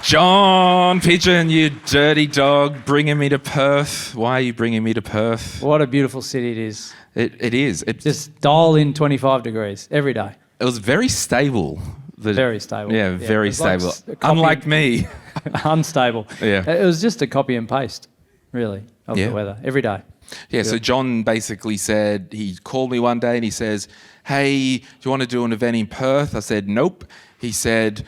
John Pidgeon, you dirty dog, bringing me to Perth. Why are you bringing me to Perth? What a beautiful city it is. It is. Just dial in 25 degrees every day. It was very stable. Very stable. Yeah, very stable. Like Unlike me. Unstable. Yeah. It was just a copy and paste, really, of the weather every day. Yeah, so John basically said, he called me one day and he says, hey, do you want to do an event in Perth? I said, nope. He said,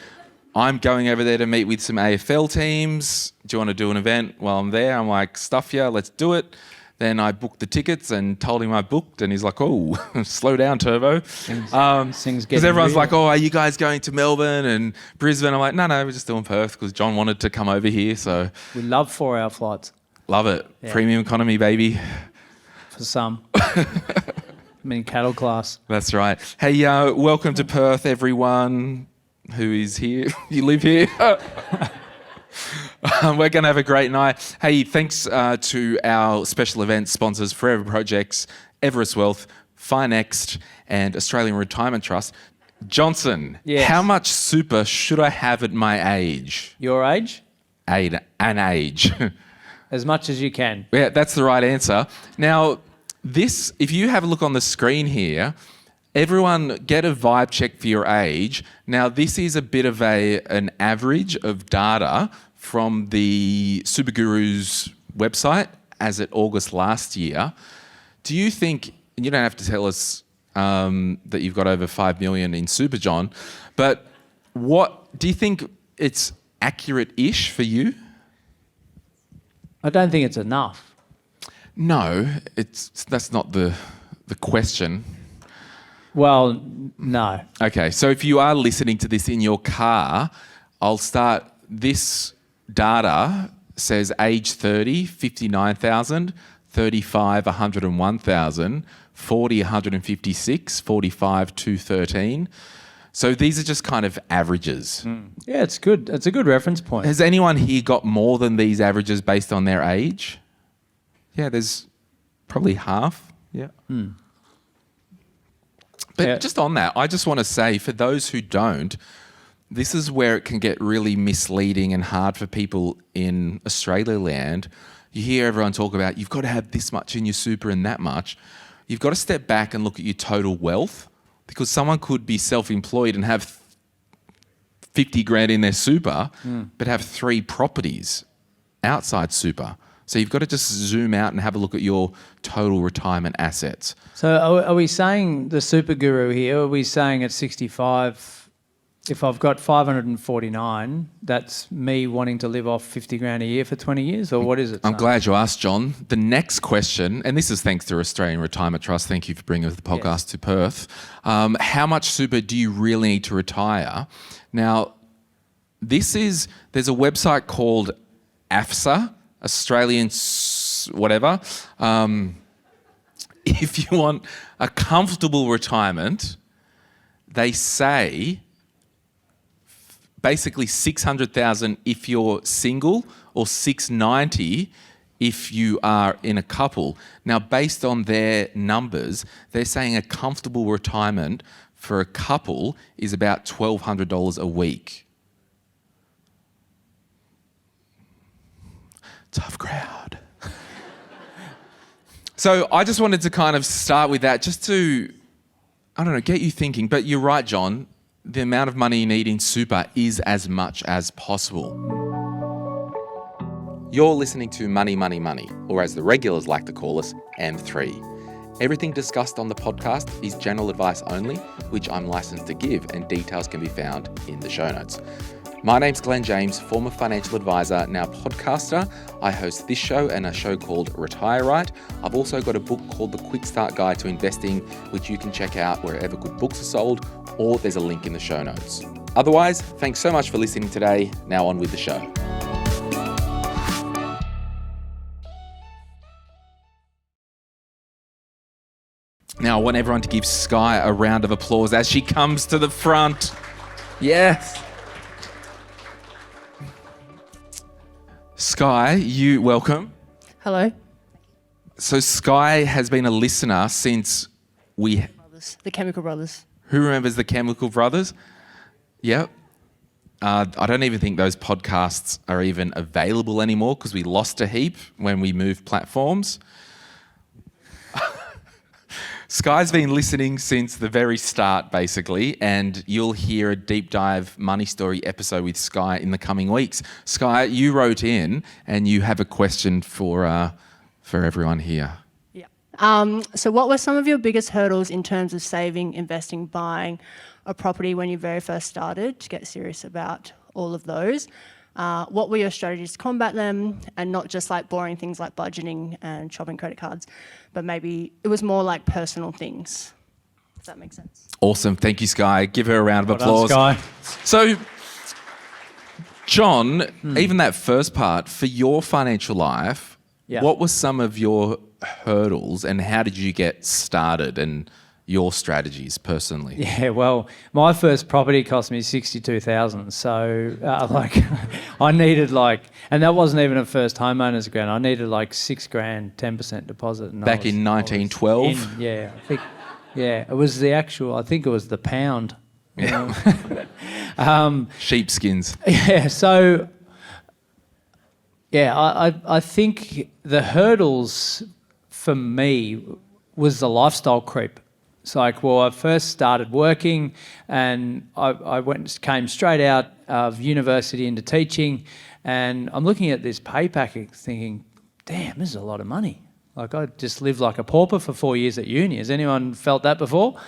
I'm going over there to meet with some AFL teams. Do you want to do an event while I'm there? I'm like, stuff ya, let's do it. Then I booked the tickets and told him I booked, and he's like, oh, slow down, Turbo. Because everyone's like, oh, are you guys going to Melbourne and Brisbane? I'm like, no, we're just doing Perth because John wanted to come over here. So we love 4-hour flights. Love it. Yeah. Premium economy, baby. For some. I mean, cattle class. That's right. Hey, welcome to Perth, everyone who is here. You live here. We're going to have a great night. Hey, thanks to our special event sponsors, Forever Projects, Everest Wealth, Finext, and Australian Retirement Trust. Johnson, How much super should I have at my age? Your age? An age. As much as you can. Yeah, that's the right answer. Now, this, if you have a look on the screen here, everyone get a vibe check for your age. Now, this is a bit of an average of data from the Super Guru's website as at August last year. Do you think, and you don't have to tell us that you've got over 5 million in Super, John, but what do you think it's accurate-ish for you? I don't think it's enough. No, that's not the question. Well, no. Okay, so if you are listening to this in your car, I'll start. This data says age 30, 59,000, 35, 101,000, 40, 156, 45, 213. So these are just kind of averages. Yeah, it's good. It's a good reference point. Has anyone here got more than these averages based on their age? Yeah, there's probably half. Yeah. But just on that, I just want to say, for those who don't, this is where it can get really misleading and hard for people in Australia land. You hear everyone talk about, you've got to have this much in your super and that much. You've got to step back and look at your total wealth, because someone could be self-employed and have 50 grand in their super, but have 3 properties outside super. So you've got to just zoom out and have a look at your total retirement assets. So are we saying the super guru here, are we saying at 65, if I've got 549, that's me wanting to live off 50 grand a year for 20 years, or what is it? I'm glad you asked, John. The next question, and this is thanks to Australian Retirement Trust, thank you for bringing the podcast to Perth. How much super do you really need to retire? Now, there's a website called AFSA, Australian whatever. If you want a comfortable retirement, they say basically 600,000 if you're single, or 690 if you are in a couple. Now, based on their numbers, they're saying a comfortable retirement for a couple is about $1,200 a week. Tough crowd. So I just wanted to kind of start with that, just to, I don't know, get you thinking. But you're right, John. The amount of money you need in super is as much as possible. You're listening to Money, Money, Money, or as the regulars like to call us, M3. Everything discussed on the podcast is general advice only, which I'm licensed to give, and details can be found in the show notes. My name's Glen James, former financial advisor, now podcaster. I host this show and a show called Retire Right. I've also got a book called The Quick Start Guide to Investing, which you can check out wherever good books are sold, or there's a link in the show notes. Otherwise, thanks so much for listening today. Now on with the show. Now I want everyone to give Skye a round of applause as she comes to the front. Yes. Skye, you welcome. Hello. So Skye has been a listener since The Chemical Brothers. Who remembers the Chemical Brothers? Yep. I don't even think those podcasts are even available anymore because we lost a heap when we moved platforms. Skye's been listening since the very start, basically, and you'll hear a deep dive money story episode with Skye in the coming weeks. Skye, you wrote in and you have a question for everyone here. Yeah. So what were some of your biggest hurdles in terms of saving, investing, buying a property when you very first started, to get serious about all of those? What were your strategies to combat them, and not just like boring things like budgeting and shopping credit cards, but maybe it was more like personal things. Does that make sense? Awesome. Thank you, Skye. Give her a round of applause. Skye. So, John, even that first part, for your financial life, what were some of your hurdles and how did you get started and your strategies personally? Yeah, well, my first property cost me $62,000. So, I needed and that wasn't even a first homeowner's grant. I needed $6,000, 10% deposit. And Back in 1912? It was I think it was the pound. Yeah. Sheepskins. Yeah, so, I think the hurdles for me was the lifestyle creep. It's I first started working and I came straight out of university into teaching, and I'm looking at this pay packet thinking, damn, this is a lot of money. I just lived like a pauper for 4 years at uni. Has anyone felt that before?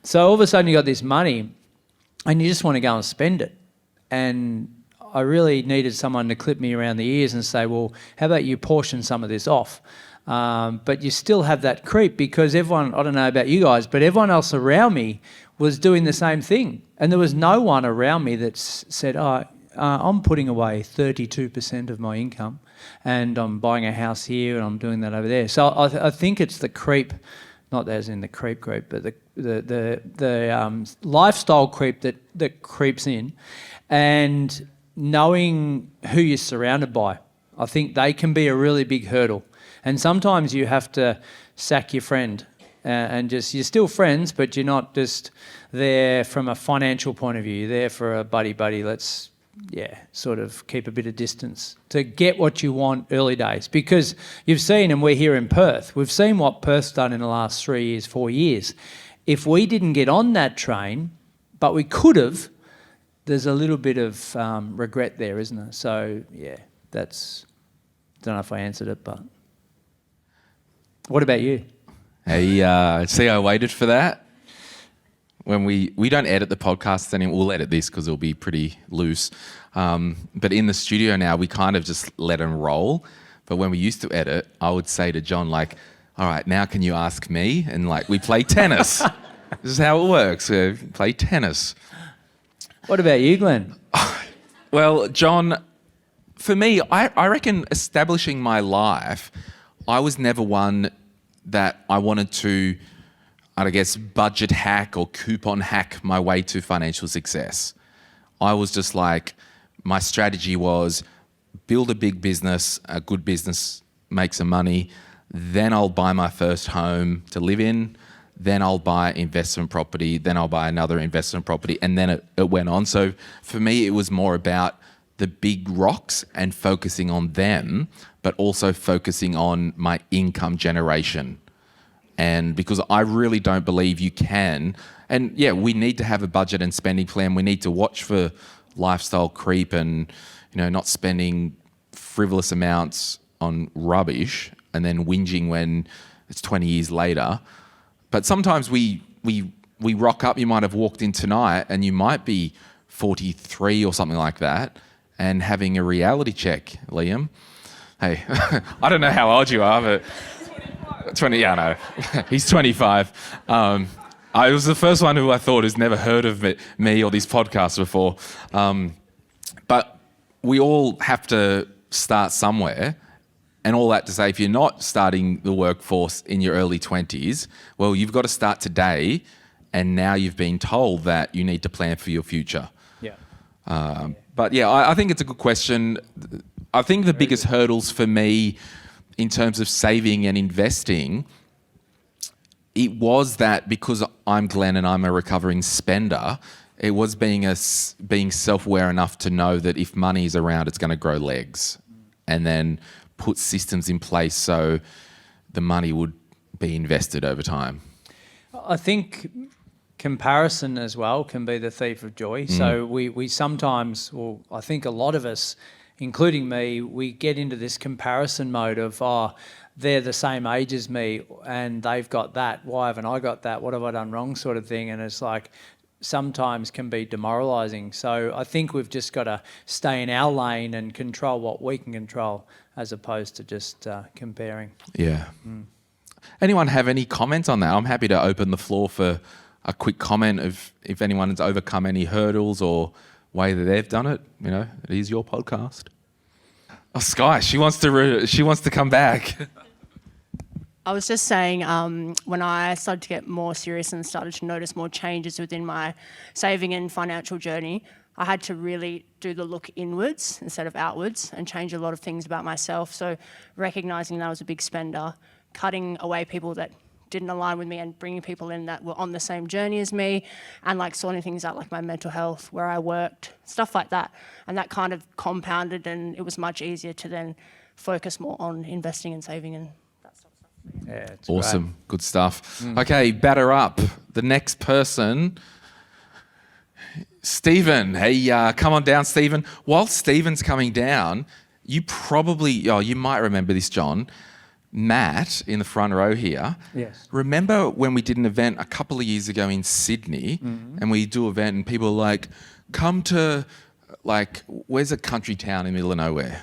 So all of a sudden you got this money and you just want to go and spend it. And I really needed someone to clip me around the ears and say, well, how about you portion some of this off? But you still have that creep because everyone, I don't know about you guys, but everyone else around me was doing the same thing. And there was no one around me that said, I'm putting away 32% of my income and I'm buying a house here and I'm doing that over there. So I think it's the creep, not as in the creep group, but the lifestyle creep that creeps in, and knowing who you're surrounded by. I think they can be a really big hurdle. And sometimes you have to sack your friend and you're still friends, but you're not just there from a financial point of view. You're there for a buddy, let's, sort of keep a bit of distance to get what you want early days. Because you've seen, and we're here in Perth, we've seen what Perth's done in the last 3 years, 4 years. If we didn't get on that train, but we could have, there's a little bit of regret there, isn't there? So, don't know if I answered it, but... What about you? Hey, see, I waited for that. When we don't edit the podcast anymore, we'll edit this because it'll be pretty loose. But in the studio now, we kind of just let them roll. But when we used to edit, I would say to John, all right, now can you ask me? And we play tennis. This is how it works. We play tennis. What about you, Glen? Well, John, for me, I reckon establishing my life, I was never one that I wanted to, budget hack or coupon hack my way to financial success. I was just my strategy was build a big business, a good business, make some money, then I'll buy my first home to live in, then I'll buy investment property, then I'll buy another investment property, and then it went on. So for me, it was more about the big rocks and focusing on them, but also focusing on my income generation. And because I really don't believe you can, and we need to have a budget and spending plan. We need to watch for lifestyle creep and, not spending frivolous amounts on rubbish and then whinging when it's 20 years later. But sometimes we rock up, you might have walked in tonight and you might be 43 or something like that, and having a reality check, Liam. Hey, I don't know how old you are, but 20, no. He's 25. I was the first one who I thought has never heard of me or these podcasts before. But we all have to start somewhere. And all that to say, if you're not starting the workforce in your early 20s, well, you've got to start today. And now you've been told that you need to plan for your future. Yeah. But I think it's a good question. I think the biggest hurdles for me in terms of saving and investing, it was that because I'm Glen and I'm a recovering spender, It was being self-aware enough to know that if money is around, it's going to grow legs, and then put systems in place so the money would be invested over time. I think comparison as well can be the thief of joy. So we sometimes, or I think a lot of us, including me, we get into this comparison mode of, oh, they're the same age as me and they've got that. Why haven't I got that? What have I done wrong, sort of thing? And it's like sometimes can be demoralising. So I think we've just got to stay in our lane and control what we can control as opposed to just comparing. Yeah. Anyone have any comments on that? I'm happy to open the floor for a quick comment of if anyone has overcome any hurdles or way that they've done it. You know, it is your podcast. Oh, Skye, she wants to come back. I was just saying, when I started to get more serious and started to notice more changes within my saving and financial journey, I had to really do the look inwards instead of outwards and change a lot of things about myself. So recognising that I was a big spender, cutting away people that didn't align with me and bringing people in that were on the same journey as me, and like sorting things out like my mental health, where I worked, stuff like that. And that kind of compounded, and it was much easier to then focus more on investing and saving and that sort of stuff. Yeah, it's Awesome. great. Good stuff. Okay, batter up. The next person, Stephen. Hey, come on down, Stephen. While Stephen's coming down, you might remember this, John. Matt in the front row here. Yes. Remember when we did an event a couple of years ago in Sydney, and we do an event and people are like, come to, like, where's a country town in the middle of nowhere?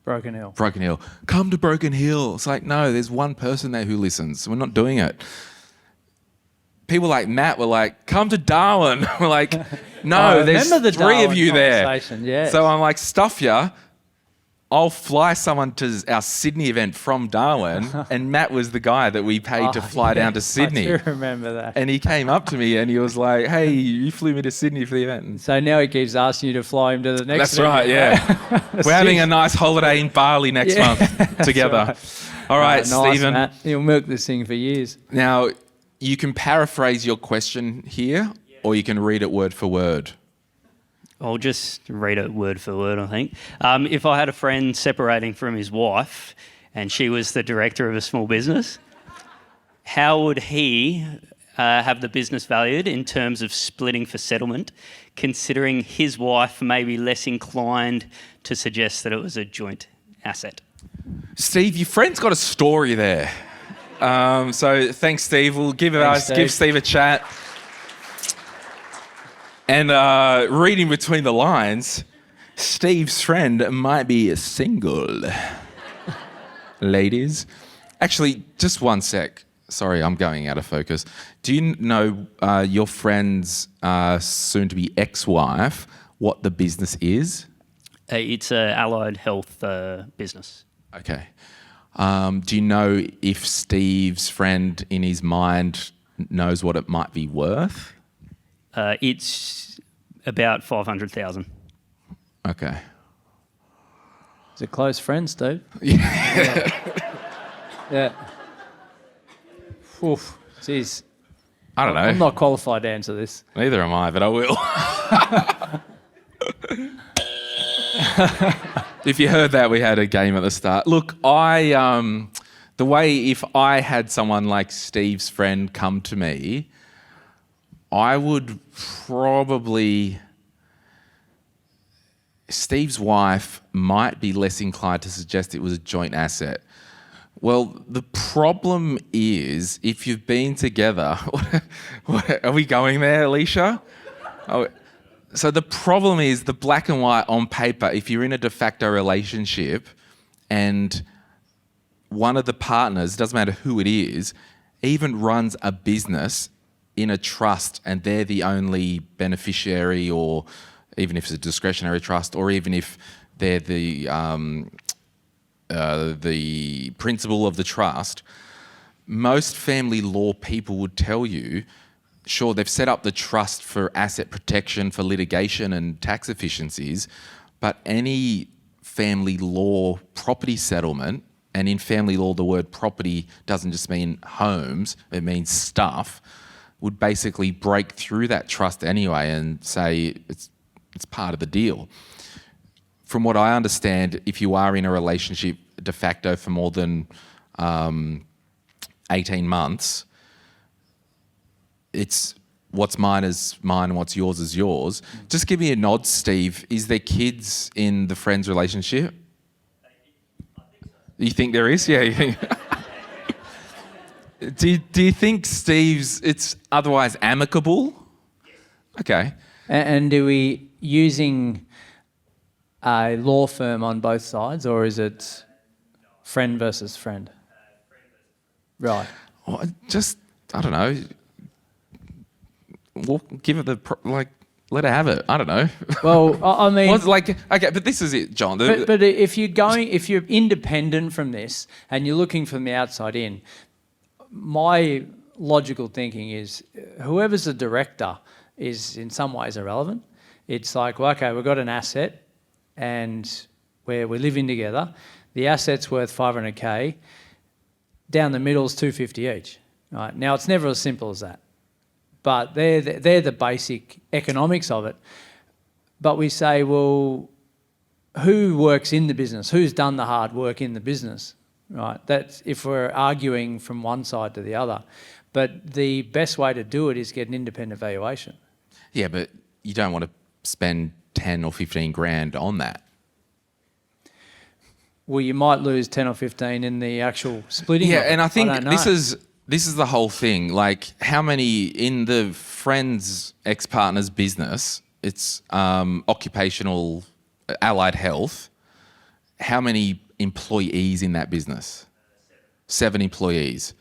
Broken Hill. Broken Hill. Come to Broken Hill. It's like, no, there's one person there who listens. We're not doing it. People like Matt were like, come to Darwin. We're like, no, there's the three of Darwin you there. conversation, yes. So I'm like, stuff ya. I'll fly someone to our Sydney event from Darwin, and Matt was the guy that we paid to fly down to Sydney. I do remember that. And he came up to me and he was like, hey, you flew me to Sydney for the event. And So now he keeps asking you to fly him to the next that's event. right, yeah. We're having a nice holiday in Bali next month together. Right. All right, Nice, Stephen. Matt. He'll milk this thing for years. Now, you can paraphrase your question here, or you can read it word for word. I'll just read it word for word, I think. If I had a friend separating from his wife and she was the director of a small business, how would he have the business valued in terms of splitting for settlement, considering his wife may be less inclined to suggest that it was a joint asset? Steve, your friend's got a story there. So thanks, Steve. We'll give Steve a chat. And reading between the lines, Steve's friend might be single. Ladies. Actually, just one sec. Sorry, I'm going out of focus. Do you know your friend's soon-to-be ex-wife, what the business is? It's an allied health business. Okay. Do you know if Steve's friend in his mind knows what it might be worth? It's about 500,000. Okay. He's a close friend, Steve. Yeah. Oof. Jeez. I don't know. I'm not qualified to answer this. Neither am I, but I will. If you heard that, we had a game at the start. Look, the way if I had someone like Steve's friend come to me, I would probably... Steve's wife might be less inclined to suggest it was a joint asset. Well, the problem is, if you've been together... Are we going there, Alicia? Oh, so the problem is the black and white on paper, if you're in a de facto relationship and one of the partners, doesn't matter who it is, even runs a business in a trust and they're the only beneficiary, or even if it's a discretionary trust, or even if they're the principal of the trust, most family law people would tell you, sure, they've set up the trust for asset protection, for litigation and tax efficiencies, but any family law property settlement, and in family law the word property doesn't just mean homes, it means stuff, would basically break through that trust anyway and say it's part of the deal. From what I understand, if you are in a relationship de facto for more than 18 months, it's what's mine is mine and what's yours is yours. Just give me a nod, Steve. Is there kids in the friends relationship? You think there is? Yeah. Do you think Steve's, it's otherwise amicable? Okay. And are we using a law firm on both sides, or is it friend versus friend? Right. Well, I don't know. We'll give it let her have it. I don't know. Well, I mean... okay, but this is it, John. But if you're independent from this and you're looking from the outside in, my logical thinking is whoever's the director is in some ways irrelevant. It's like, well, okay, we've got an asset and we're living together. The asset's worth 500K. Down the middle's 250 each. Right? Now, it's never as simple as that. But they're the basic economics of it. But we say, well, who works in the business? Who's done the hard work in the business? Right? That's if we're arguing from one side to the other. But the best way to do it is get an independent valuation. Yeah, but you don't want to spend 10 or 15 grand on that. Well, you might lose 10 or 15 in the actual splitting. Yeah, and I think this is the whole thing. Like, how many in the friend's ex-partner's business, it's occupational allied health, how many employees in that business? 7 employees.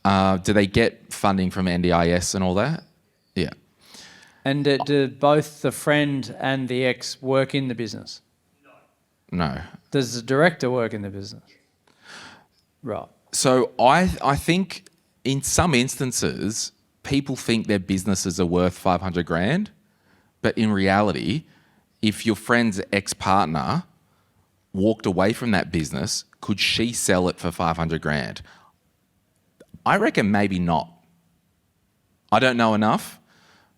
Do they get funding from NDIS and all that? Yeah. And do both the friend and the ex work in the business? No. Does the director work in the business? Right. So I think in some instances, people think their businesses are worth 500 grand, but in reality, if your friend's ex-partner walked away from that business, could she sell it for 500 grand? I reckon maybe not. I don't know enough,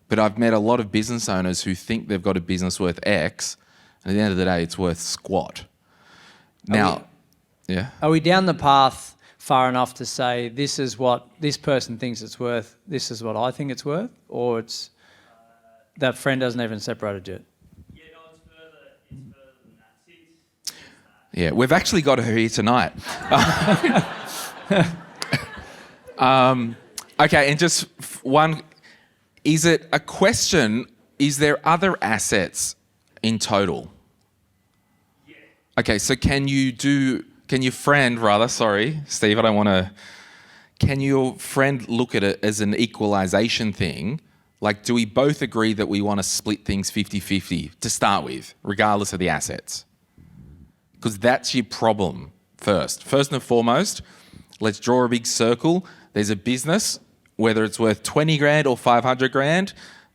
but I've met a lot of business owners who think they've got a business worth X, and at the end of the day, it's worth squat. Now, yeah. Are we down the path far enough to say this is what this person thinks it's worth, this is what I think it's worth, or it's that friend hasn't even separated yet? Yeah, no, it's further than that. Yeah, we've actually got her here tonight. Okay, and just one, is it a question, is there other assets in total? Yeah. Okay, so can your friend, Steve, can your friend look at it as an equalisation thing? Like, do we both agree that we want to split things 50-50 to start with, regardless of the assets? Because that's your problem first. First and foremost, let's draw a big circle. There's a business, whether it's worth 20 grand or 500 grand.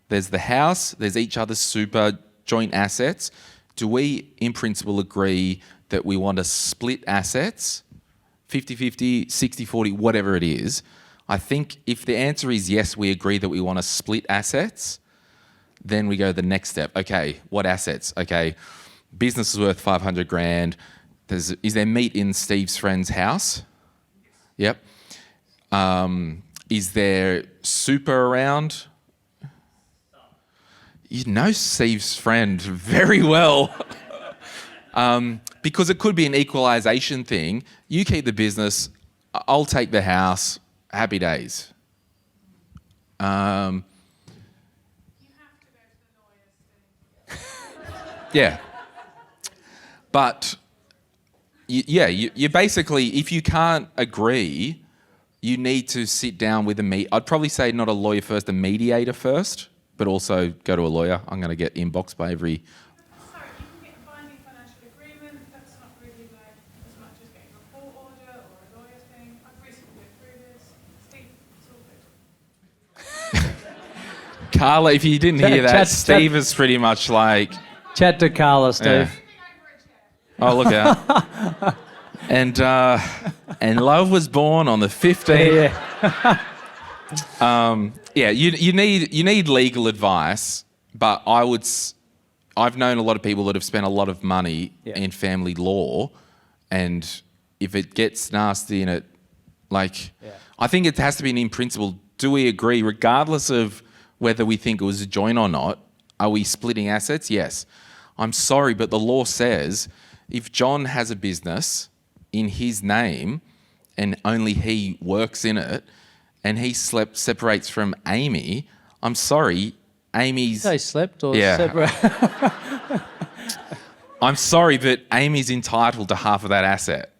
There's the house. There's each other's super joint assets. Do we, in principle, agree that we want to split assets 50-50, 60-40, whatever it is? I think if the answer is yes, we agree that we want to split assets, then we go the next step. Okay, what assets? Okay, business is worth 500 grand. Is there meat in Steve's friend's house? Yep. Is there super around? You know Steve's friend very well. Because it could be an equalisation thing. You keep the business, I'll take the house, happy days. You have to go to the lawyers. Yeah. But, you basically, if you can't agree, you need to sit down with I'd probably say not a lawyer first, a mediator first, but also go to a lawyer. I'm going to get inboxed by every... Sorry, you can get a binding financial agreement. That's not really like as much as getting a court order or a lawyer thing. I've recently been through this. Steve, it's all good. Carla, if you didn't hear that, Steve is pretty much like... Chat to Carla, Steve. Yeah. Oh, look out. And love was born on the 15th. Yeah. Yeah, you need legal advice, but I've known a lot of people that have spent a lot of money in family law, and if it gets nasty and I think it has to be in principle. Do we agree, regardless of whether we think it was a joint or not, are we splitting assets? Yes. I'm sorry, but the law says if John has a business in his name and only he works in it and he separates from Amy, I'm sorry, Amy's... They slept or Yeah. separate? I'm sorry, but Amy's entitled to half of that asset.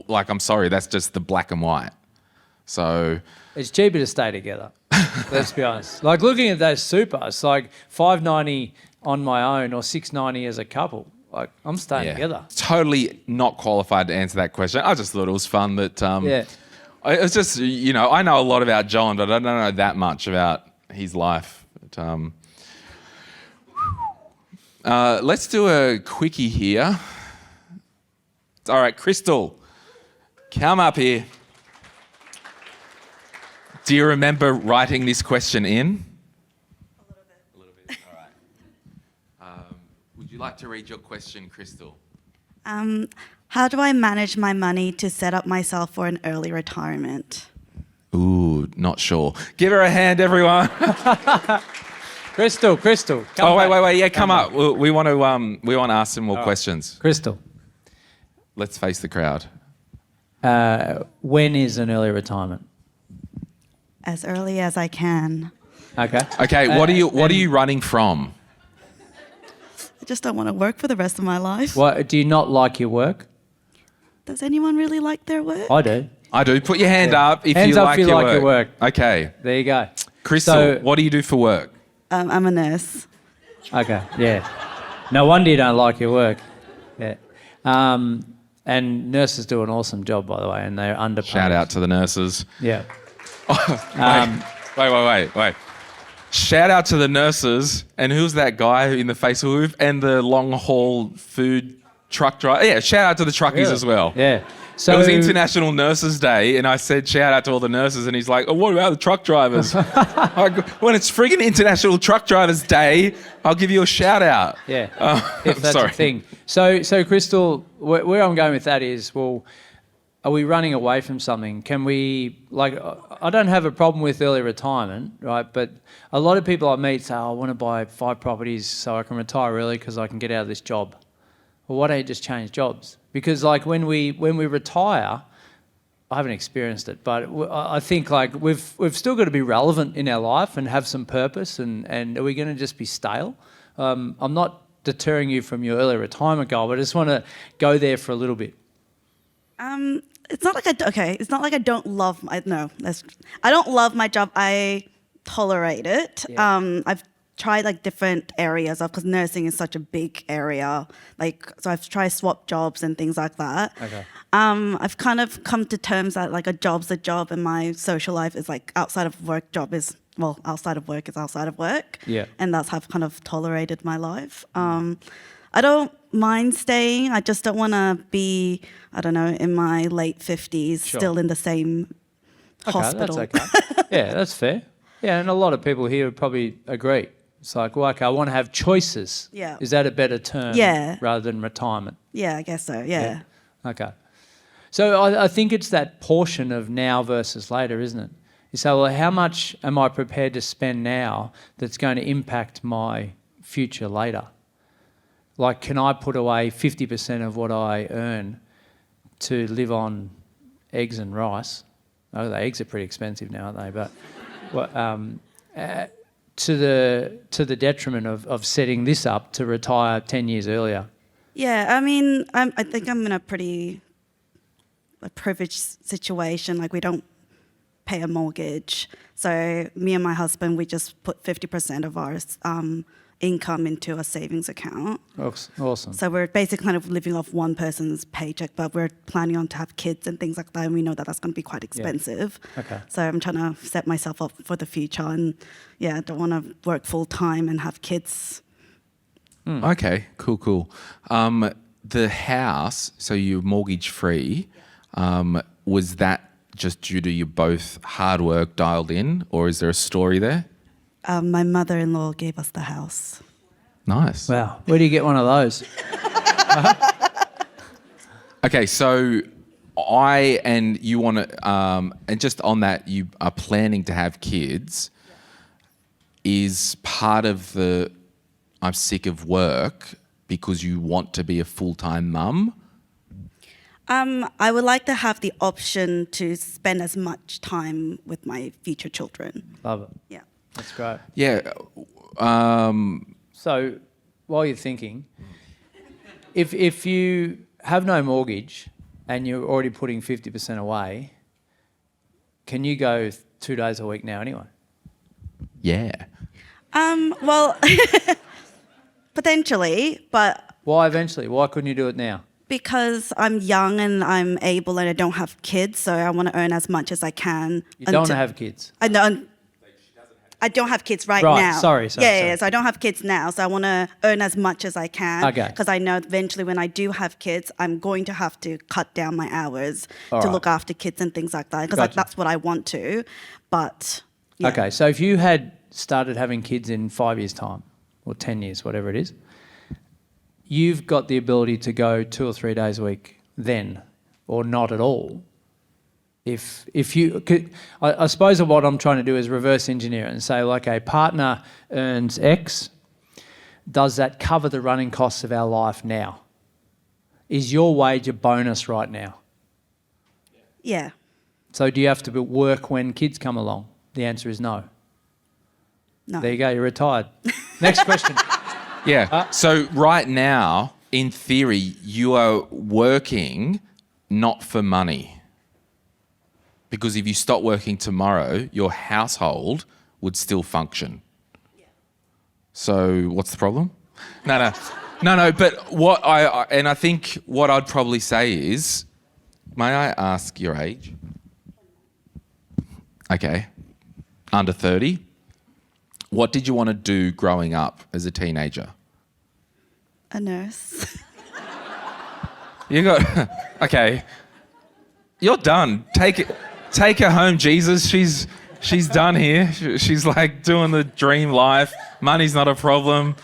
I'm sorry, that's just the black and white. So... It's cheaper to stay together. Let's be honest. Like looking at those super, it's like $590 on my own or $690 as a couple. Like I'm staying together. Totally not qualified to answer that question. I just thought it was fun that it's just, I know a lot about John, but I don't know that much about his life. But, let's do a quickie here. All right, Crystal, come up here. Do you remember writing this question in? A little bit. All right. Would you like to read your question, Crystal? How do I manage my money to set up myself for an early retirement? Ooh, not sure. Give her a hand, everyone. Crystal. Wait. Yeah, come up. We want to ask some more questions. Crystal, Let's face the crowd. when is an early retirement? As early as I can. Okay. Okay, what are you running from? I just don't want to work for the rest of my life. What, do you not like your work? Does anyone really like their work? I do. I do. Put your hand up if Hands you up like if you your like your work. Okay. There you go. Crystal, So- what do you do for work? I'm a nurse. Okay, yeah. No wonder you don't like your work. Yeah. And nurses do an awesome job, by the way, and they're underpaid. Shout out to the nurses. Yeah. Wait. Shout out to the nurses. And who's that guy in the facial move? And the long haul food truck driver. Yeah, shout out to the truckies as well. Yeah. So It was International Nurses Day, and I said shout out to all the nurses, and he's like, "Oh, what about the truck drivers?" When it's friggin' International Truck Drivers Day, I'll give you a shout out. Yeah, I'm if that's sorry. a thing. So Crystal, where I'm going with that is, well, are we running away from something? Can we, I don't have a problem with early retirement, right? But a lot of people I meet say, I want to buy 5 properties so I can retire early because I can get out of this job. Well, why don't you just change jobs? Because when we retire, I haven't experienced it, but I think we've still got to be relevant in our life and have some purpose. And are we going to just be stale? I'm not deterring you from your early retirement goal, but I just want to go there for a little bit. It's not like it's not like I don't love I don't love my job. I tolerate it. Yeah. I've tried different areas because nursing is such a big area. So I've tried swap jobs and things like that. Okay. I've kind of come to terms that a job's a job, and my social life is outside of work. Outside of work is outside of work. Yeah. And that's how I've kind of tolerated my life. I don't mind staying. I just don't want to be, in my late 50s, still in the same hospital. That's okay. Yeah, that's fair. Yeah, and a lot of people here would probably agree. It's I want to have choices. Yeah. Is that a better term? Yeah. Rather than retirement? Yeah, I guess so, yeah. Okay. So I think it's that portion of now versus later, isn't it? You say, well, how much am I prepared to spend now that's going to impact my future later? Can I put away 50% of what I earn to live on eggs and rice? Oh, the eggs are pretty expensive now, aren't they? But to the detriment of setting this up to retire 10 years earlier. Yeah, I think I'm in a pretty privileged situation. We don't pay a mortgage. So me and my husband, we just put 50% of our income into a savings account. Awesome. So we're basically kind of living off one person's paycheck, but we're planning on to have kids and things like that, and we know that that's going to be quite expensive. Yeah. Okay. So I'm trying to set myself up for the future, and I don't want to work full time and have kids. Okay, cool. The house, so you're mortgage free, was that just due to you both hard work dialed in, or is there a story there? My mother-in-law gave us the house. Nice. Wow. Where do you get one of those? Okay, so you want to, and just on that, you are planning to have kids. Is part of the I'm sick of work because you want to be a full-time mum? I would like to have the option to spend as much time with my future children. Love it. Yeah. That's great. Yeah. So while you're thinking, if you have no mortgage and you're already putting 50% away, can you go 2 days a week now anyway? Yeah. Well, potentially, but Why eventually? Why couldn't you do it now? because I'm young and I'm able and I don't have kids, so I want to earn as much as I can. You don't have kids. I don't have kids right Right, now. sorry. Yeah, so I don't have kids now, so I want to earn as much as I can. Okay. Because I know eventually when I do have kids, I'm going to have to cut down my hours All to right. look after kids and things like that. Because Gotcha. that's what I want to. But yeah. Okay, so if you had started having kids in 5 years' time, or 10 years, whatever it is, you've got the ability to go 2 or 3 days a week then, or not at all. If you could, I suppose what I'm trying to do is reverse engineer it and say, like, a partner earns X, does that cover the running costs of our life now? Is your wage a bonus right now? Yeah. So do you have to work when kids come along? The answer is no. No. There you go, you're retired. Next question. Yeah. So right now, in theory, you are working not for money. Because if you stop working tomorrow, your household would still function. Yeah. So what's the problem? No. But I think what I'd probably say is, may I ask your age? Okay. Under 30. What did you want to do growing up as a teenager? A nurse. You got okay. You're done. Take her home, Jesus. She's done here. She's like doing the dream life. Money's not a problem.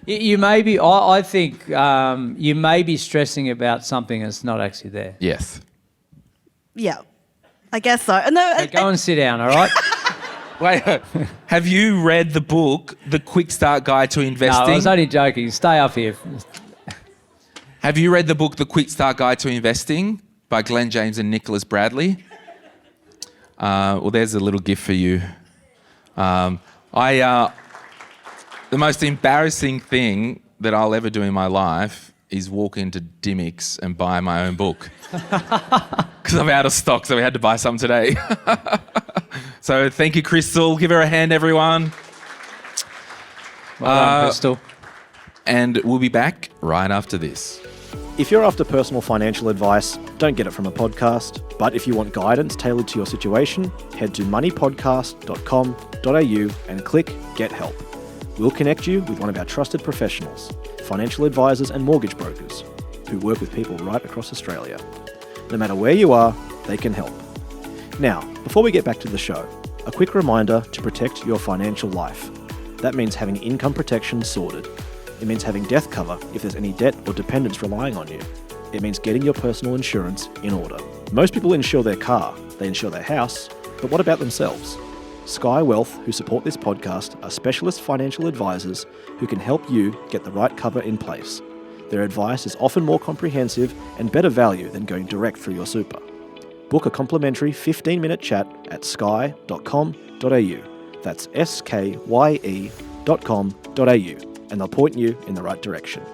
You may be, I think you may be stressing about something that's not actually there. Yes. Yeah. I guess so. No, So go and sit down, all right? Wait, have you read the book, The Quick Start Guide to No, Investing? I was only joking. Stay up here. Have you read the book, The Quick Start Guide to Investing by Glen James and Nicholas Bradley? Well, there's a little gift for you. The most embarrassing thing that I'll ever do in my life is walk into Dimmicks and buy my own book. Because I'm out of stock, so we had to buy some today. So thank you, Crystal. Give her a hand, everyone. Well done, Crystal. And we'll be back right after this. If you're after personal financial advice, don't get it from a podcast. But if you want guidance tailored to your situation, head to moneypodcast.com.au and click Get Help. We'll connect you with one of our trusted professionals, financial advisors and mortgage brokers, who work with people right across Australia. No matter where you are, they can help. Now, before we get back to the show, a quick reminder to protect your financial life. That means having income protection sorted. It means having death cover if there's any debt or dependents relying on you. It means getting your personal insurance in order. Most people insure their car, they insure their house, but what about themselves? Skye Wealth, who support this podcast, are specialist financial advisors who can help you get the right cover in place. Their advice is often more comprehensive and better value than going direct through your super. Book a complimentary 15-minute chat at skye.com.au. That's skye.com.au. And they'll point you in the right direction.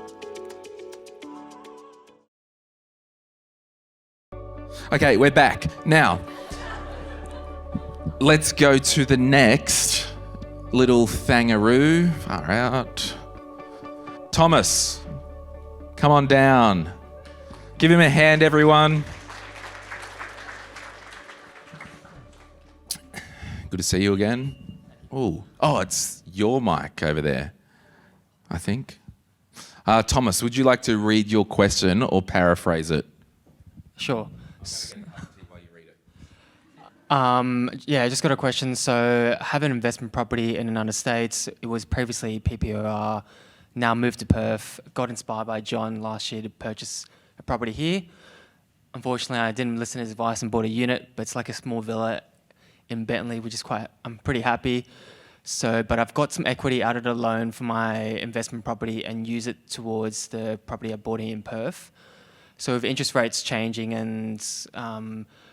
Okay, we're back. Now, let's go to the next little thangaroo. Far out. Thomas, come on down. Give him a hand, everyone. Good to see you again. Oh, it's your mic over there, I think. Thomas, would you like to read your question or paraphrase it? Sure. Yeah, I just got a question. So I have an investment property in the United States. It was previously PPOR, now moved to Perth. Got inspired by John last year to purchase a property here. Unfortunately, I didn't listen to his advice and bought a unit, but it's like a small villa in Bentley, which is I'm pretty happy. So, but I've got some equity out of the loan for my investment property and use it towards the property I bought in Perth. So with interest rates changing and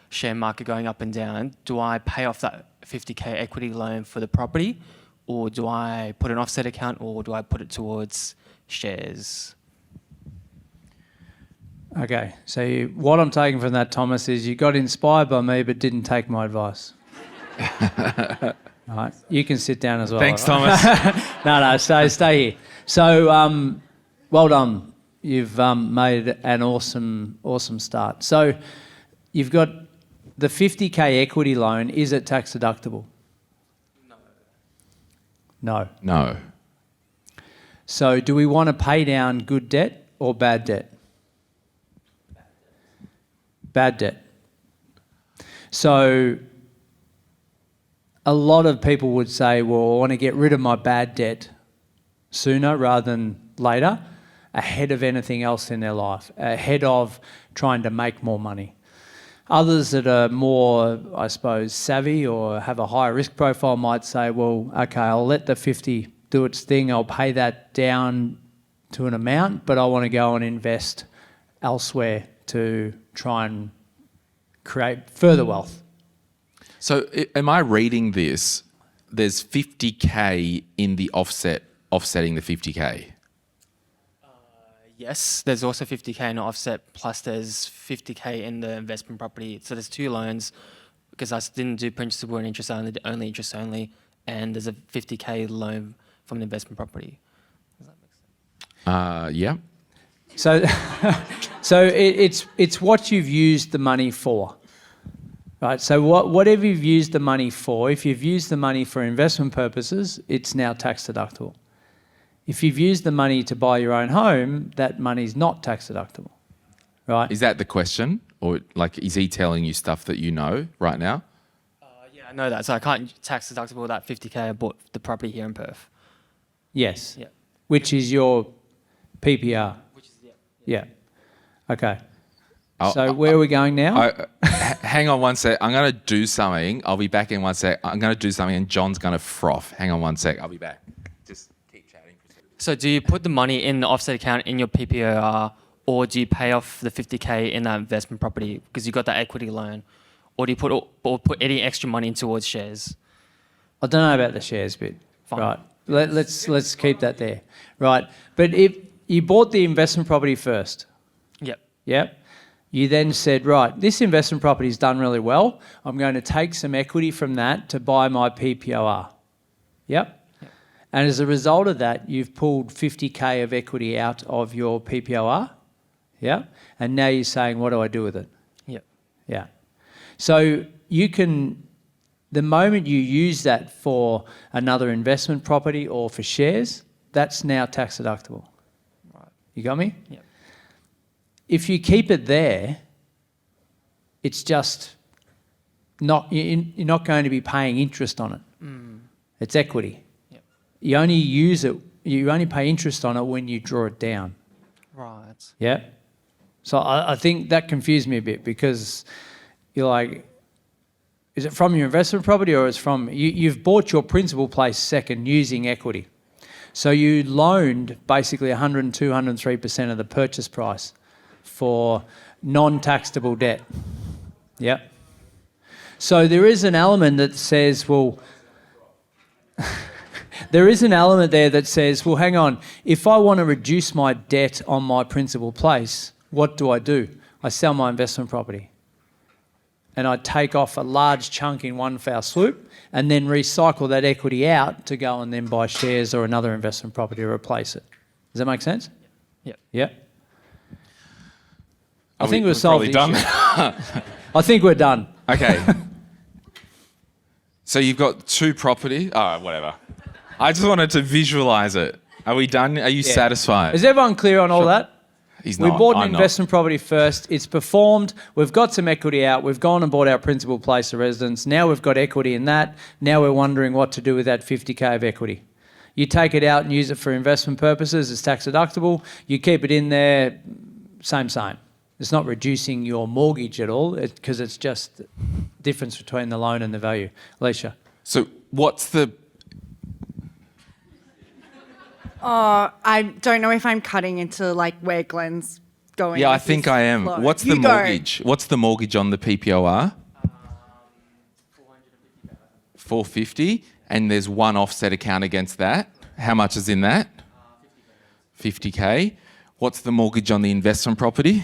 share market going up and down, do I pay off that 50K equity loan for the property, or do I put an offset account, or do I put it towards shares? Okay, so what I'm taking from that, Thomas, is you got inspired by me but didn't take my advice. All right, you can sit down as well. Thanks, right? Thomas. No, stay here. So, well done. You've made an awesome start. So, you've got the 50K equity loan. Is it tax deductible? No. No. So, do we want to pay down good debt or bad debt? Bad debt. So, a lot of people would say, well, I want to get rid of my bad debt sooner rather than later, ahead of anything else in their life, ahead of trying to make more money. Others that are more, I suppose, savvy or have a higher risk profile might say, well, okay, I'll let the 50 do its thing. I'll pay that down to an amount, but I want to go and invest elsewhere to try and create further wealth. So am I reading this? There's 50K in the offsetting the 50K. Yes, there's also 50K in the offset, plus there's 50K in the investment property. So there's two loans, because I didn't do principal and interest only interest only, and there's a 50K loan from the investment property. Does that make sense? Yeah. So it's what you've used the money for. Right, so whatever you've used the money for, if you've used the money for investment purposes, it's now tax deductible. If you've used the money to buy your own home, that money's not tax deductible, right? Is that the question? Or like, is he telling you stuff that you know right now? Yeah, I know that. So I can't tax deductible that 50K I bought the property here in Perth. Yes. Yeah. Which is your PPR. Which is, Yeah. Okay. So where are we going now? Hang on one sec. I'm going to do something. I'll be back in one sec. I'm going to do something and John's going to froth. Hang on one sec. I'll be back. Just keep chatting. So do you put the money in the offset account in your PPOR, or do you pay off the 50K in that investment property because you got that equity loan, or do you put any extra money in towards shares? I don't know about the shares bit. Fine. Right. Let's keep that there. Right. But if you bought the investment property first. Yep. You then said, right, this investment property's done really well. I'm going to take some equity from that to buy my PPOR. Yep. And as a result of that, you've pulled 50K of equity out of your PPOR. Yeah. And now you're saying, what do I do with it? Yep. Yeah. So you can, the moment you use that for another investment property or for shares, that's now tax deductible. Right. You got me? Yep. If you keep it there, it's just you're not going to be paying interest on it. It's equity. Yep. You only use it, you only pay interest on it when you draw it down. Right. Yeah. So I think that confused me a bit, because you're like, is it from your investment property or it's from, you've bought your principal place second using equity. So you loaned basically 102, 103% of the purchase price for non-taxable debt. Yep. So there is an element that says, well, there is an element there that says, well, hang on, if I want to reduce my debt on my principal place, what do? I sell my investment property. And I take off a large chunk in one foul swoop and then recycle that equity out to go and then buy shares or another investment property to replace it. Does that make sense? Yep. Yep. I think we've solved the issue. I think we're done. Okay. So you've got two property. Oh, whatever. I just wanted to visualize it. Are we done? Are you satisfied? Is everyone clear on all that? He's We not. bought an I'm not. investment property first. It's performed. We've got some equity out. We've gone and bought our principal place of residence. Now we've got equity in that. Now we're wondering what to do with that 50K of equity. You take it out and use it for investment purposes. It's tax deductible. You keep it in there, same. It's not reducing your mortgage at all because it's just the difference between the loan and the value. Alicia. So what's the... I don't know if I'm cutting into like where Glen's going. Yeah, I with think this I am. flow. What's the You go. mortgage? What's the mortgage on the PPOR? 450, and there's one offset account against that. How much is in that? 50K. What's the mortgage on the investment property?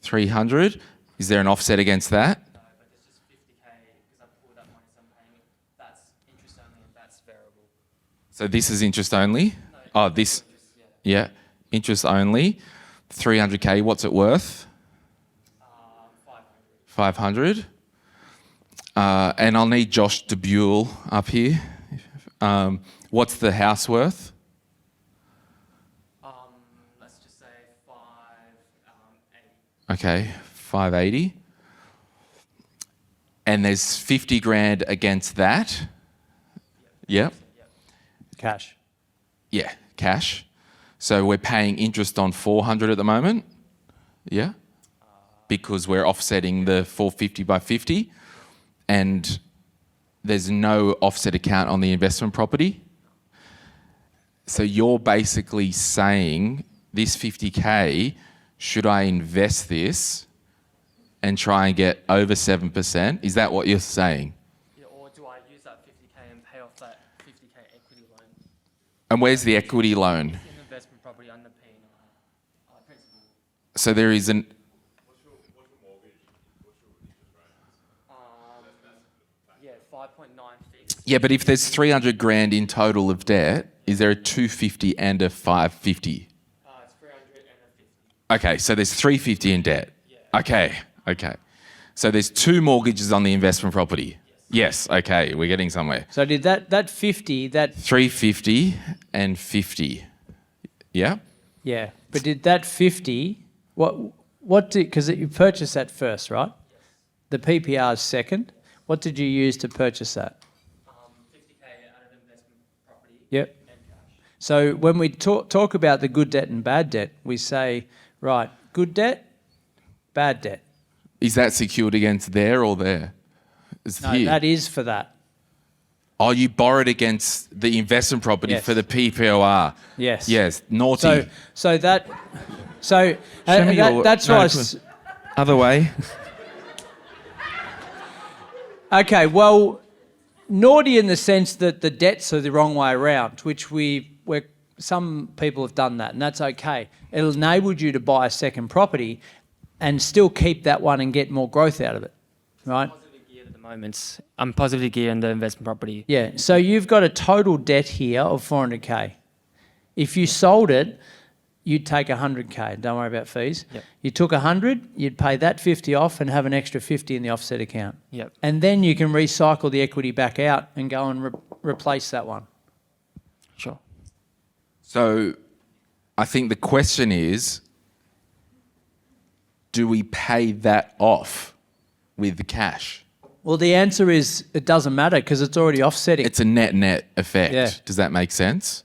300. Is there an offset against that? No, but there's just 50K because I pulled that money, so I'm paying it. That's interest only and that's variable. So this is interest only? Oh, this, yeah, interest only. 300K, what's it worth? 500. And I'll need Josh DeBuell up here. What's the house worth? Let's just say 580. Okay, 580. And there's 50 grand against that? Yep. Cash. Yeah, cash. So we're paying interest on 400 at the moment? Yeah? Because we're offsetting the 450 by 50, and there's no offset account on the investment property. So you're basically saying this 50K, should I invest this and try and get over 7%? Is that what you're saying? Yeah, or do I use that 50K and pay off that 50K equity loan And where's the equity loan? in the investment property under P&I principal? So there is an... Yeah, 5.9 fixed. Yeah, but if there's 300 grand in total of debt, is there a 250 and a 550? It's 300 and a 50. Okay, so there's 350 in debt. Okay. So there's two mortgages on the investment property. Yes, okay, we're getting somewhere. So did that 50, that... 350 and 50. Yeah? Yeah, but did that 50... What did... Because you purchased that first, right? The PPR is second. What did you use to purchase that? 50K out of investment property Yep. and cash. So when we talk about the good debt and bad debt, we say, right, good debt, bad debt. Is that secured against there or there? It's No, here. that is for that. Oh, you borrowed against the investment property Yes. for the PPOR. Yes. Yes, naughty. So that... So Show me your- that's no, why... Other way. Okay, well, naughty in the sense that the debts are the wrong way around, which some people have done that, and that's okay. It enabled you to buy a second property and still keep that one and get more growth out of it, right? Positively geared at the moment. I'm positively geared in the investment property. Yeah, so you've got a total debt here of 400K. If you sold it, you'd take 100K. Don't worry about fees. Yep. You took 100, you'd pay that 50 off and have an extra 50 in the offset account. Yep. And then you can recycle the equity back out and go and replace that one. Sure. So I think the question is, do we pay that off with the cash? Well, the answer is it doesn't matter because it's already offsetting. It's a net effect. Yeah. Does that make sense?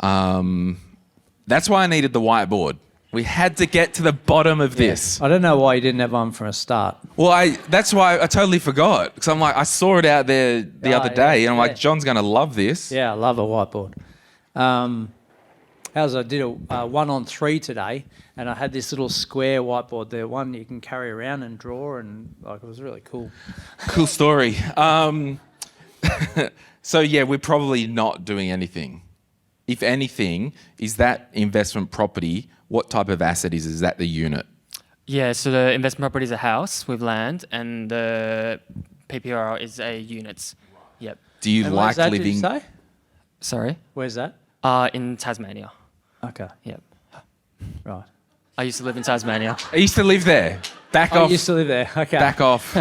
That's why I needed the whiteboard. We had to get to the bottom of this. I don't know why you didn't have one from a start. Well, that's why I totally forgot. Because I'm like, I saw it out there the other day, and I'm like, John's going to love this. Yeah, I love a whiteboard. I did a 1-on-3 today, and I had this little square whiteboard there, one you can carry around and draw, and it was really cool. Cool story. So yeah, we're probably not doing anything. If anything, is that investment property, what type of asset is? Is that the unit? Yeah, so the investment property is a house with land, and the PPR is a units. Yep. Do you And like where's that, living? did you say? Sorry. Where's that? In Tasmania. Okay, Yep. right. I used to live in Tasmania. I used to live there. Back Oh, off. you used to live there. Okay. Back off.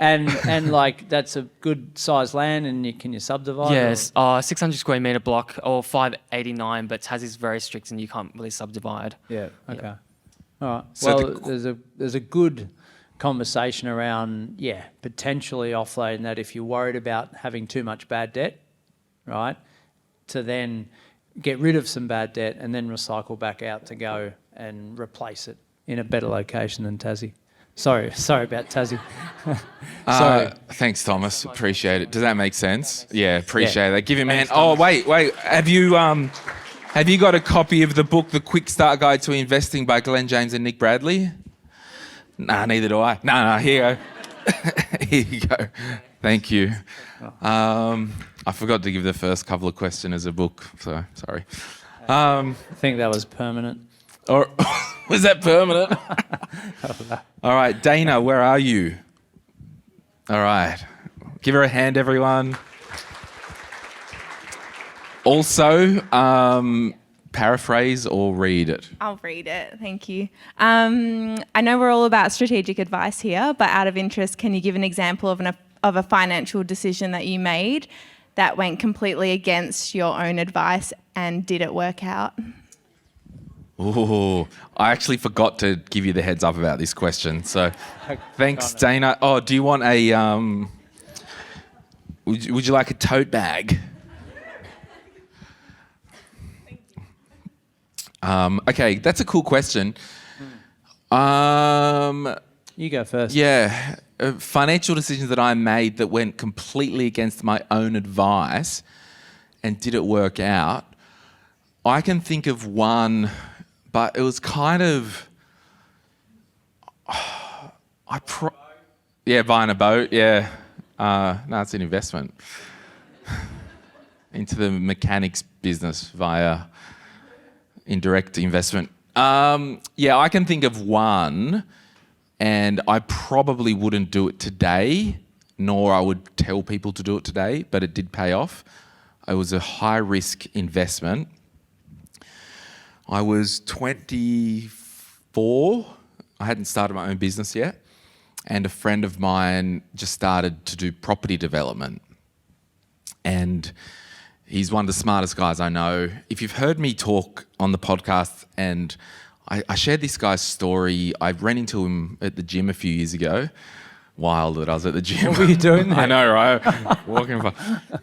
And like that's a good sized land, and can you subdivide? Yes, 600 square metre block or 589, but Tassie's very strict and you can't really subdivide. Yeah. Okay. All right. So Well, there's a good conversation around potentially offloading that if you're worried about having too much bad debt, right? To then get rid of some bad debt and then recycle back out to go and replace it in a better location than Tassie. Sorry about Tassie. Sorry. Thanks, Thomas. Appreciate it. Does that make sense? Yeah, appreciate that. Give him a hand. Oh, wait. Have you got a copy of the book, The Quick Start Guide to Investing by Glen James and Nick Bradley? Nah, neither do I. No, here you go. Here you go. Thank you. I forgot to give the first couple of questions as a book, so sorry. I think that was permanent. Or was that permanent? All right, Dana, where are you? All right. Give her a hand, everyone. Also, paraphrase or read it. I'll read it, thank you. I know we're all about strategic advice here, but out of interest, can you give an example of a financial decision that you made that went completely against your own advice, and did it work out? Oh, I actually forgot to give you the heads up about this question. So thanks, Dana. Oh, do you want a... Would you like a tote bag? Okay, that's a cool question. You go first. Yeah, financial decisions that I made that went completely against my own advice, and did it work out? I can think of one, but it was kind of... buying a boat, yeah. No, it's an investment into the mechanics business via indirect investment. I can think of one, and I probably wouldn't do it today, nor I would tell people to do it today, but it did pay off. It was a high-risk investment. I was 24. I hadn't started my own business yet, and a friend of mine just started to do property development. And he's one of the smartest guys I know. If you've heard me talk on the podcast, and I shared this guy's story, I ran into him at the gym a few years ago. Wild that I was at the gym. What were you doing there? I know, right? Walking.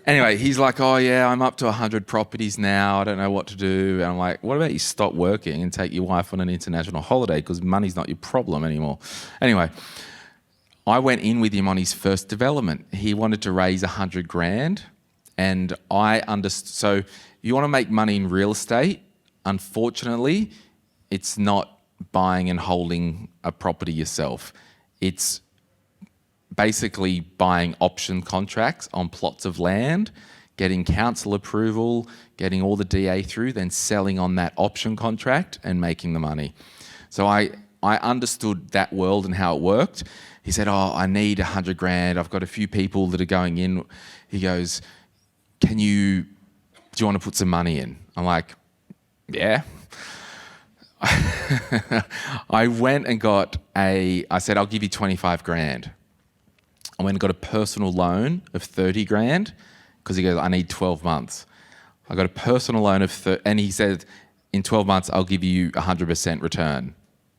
Anyway, he's like, oh yeah, I'm up to 100 properties now. I don't know what to do. And I'm like, what about you stop working and take your wife on an international holiday, because money's not your problem anymore. Anyway, I went in with him on his first development. He wanted to raise 100 grand. And I understood, so you want to make money in real estate, unfortunately, it's not buying and holding a property yourself. It's basically buying option contracts on plots of land, getting council approval, getting all the DA through, then selling on that option contract and making the money. So I understood that world and how it worked. He said, oh, I need 100 grand. I've got a few people that are going in. He goes, do you want to put some money in? I'm like, yeah. I went and I said, I'll give you 25 grand. I went and got a personal loan of 30 grand because he goes, I need 12 months. I got a personal loan of and he said, in 12 months, I'll give you 100% return.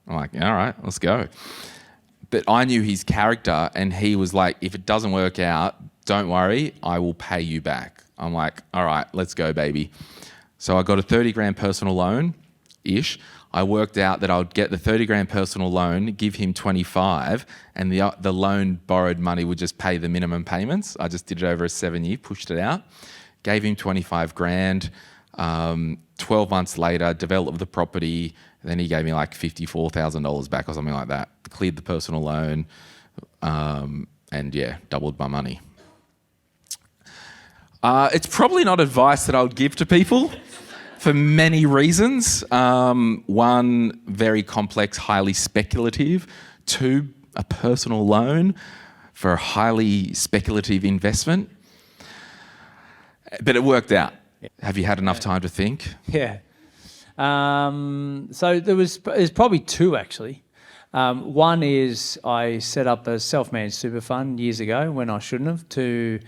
I'm like, all right, let's go. But I knew his character, and he was like, if it doesn't work out, don't worry, I will pay you back. I'm like, all right, let's go, baby. So I got a 30 grand personal loan-ish. I worked out that I would get the 30 grand personal loan, give him 25, and the loan borrowed money would just pay the minimum payments. I just did it over a 7-year, pushed it out, gave him 25 grand. 12 months later, developed the property. Then he gave me like $54,000 back or something like that. Cleared the personal loan, and doubled my money. It's probably not advice that I would give to people for many reasons. One, very complex, highly speculative. Two, a personal loan for a highly speculative investment. But it worked out. Have you had enough time to think? Yeah. So there's probably two actually. One is I set up a self-managed super fund years ago when I shouldn't have, to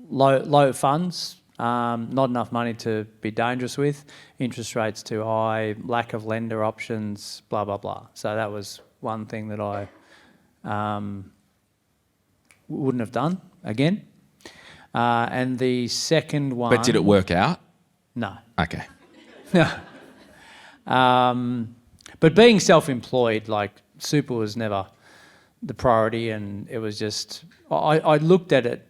low funds, not enough money to be dangerous with, interest rates too high, lack of lender options, blah, blah, blah. So that was one thing that I wouldn't have done again. And the second one... But did it work out? No. Okay. But being self-employed, like, super was never the priority, and it was just... I looked at it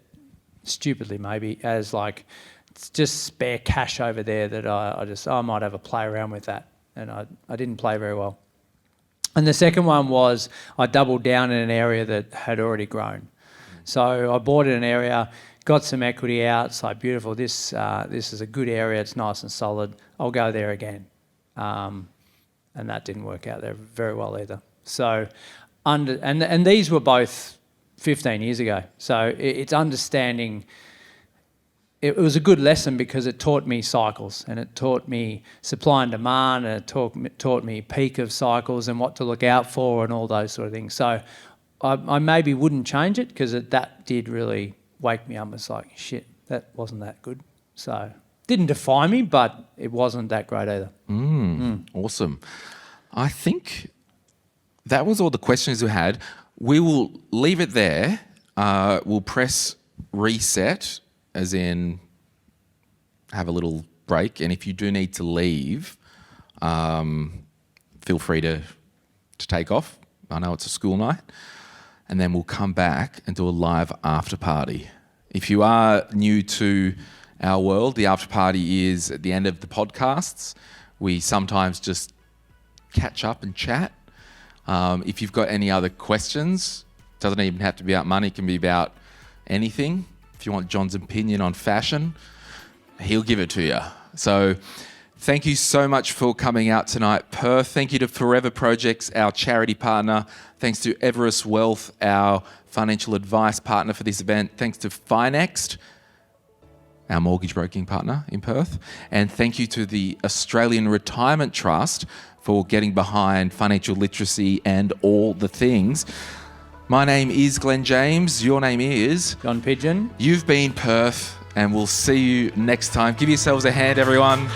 stupidly maybe as like, it's just spare cash over there that I might have a play around with that, and I didn't play very well. And the second one was I doubled down in an area that had already grown. So I bought in an area, got some equity out. It's like, beautiful, this is a good area, it's nice and solid, I'll go there again. And that didn't work out there very well either. So, and these were both 15 years ago. So it's understanding. It was a good lesson because it taught me cycles, and it taught me supply and demand, and it taught me peak of cycles and what to look out for and all those sort of things. So I maybe wouldn't change it because that did really wake me up. It's like, shit, that wasn't that good. So didn't define me, but it wasn't that great either. Awesome. I think that was all the questions we had. We will leave it there. We'll press reset, as in have a little break. And if you do need to leave, feel free to take off. I know it's a school night. And then we'll come back and do a live after party. If you are new to our world, the after party is at the end of the podcasts. We sometimes just catch up and chat. If you've got any other questions, doesn't even have to be about money, it can be about anything. If you want John's opinion on fashion, he'll give it to you. So thank you so much for coming out tonight, Perth. Thank you to Forever Projects, our charity partner. Thanks to Everest Wealth, our financial advice partner for this event. Thanks to Finext, our mortgage broking partner in Perth. And thank you to the Australian Retirement Trust for getting behind financial literacy and all the things. My name is Glen James. Your name is? John Pidgeon. You've been Perth, and we'll see you next time. Give yourselves a hand, everyone.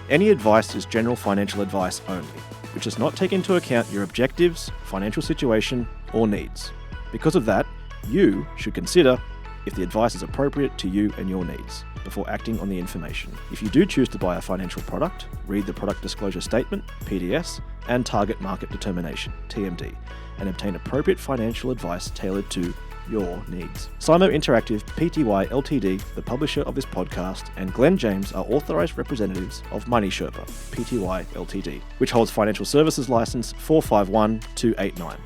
Any advice is general financial advice only, which does not take into account your objectives, financial situation, or needs. Because of that, you should consider if the advice is appropriate to you and your needs before acting on the information. If you do choose to buy a financial product, read the Product Disclosure Statement, PDS, and Target Market Determination, TMD, and obtain appropriate financial advice tailored to your needs. Simo Interactive Pty Ltd, the publisher of this podcast, and Glen James are authorised representatives of Money Sherpa Pty Ltd, which holds financial services license 451289.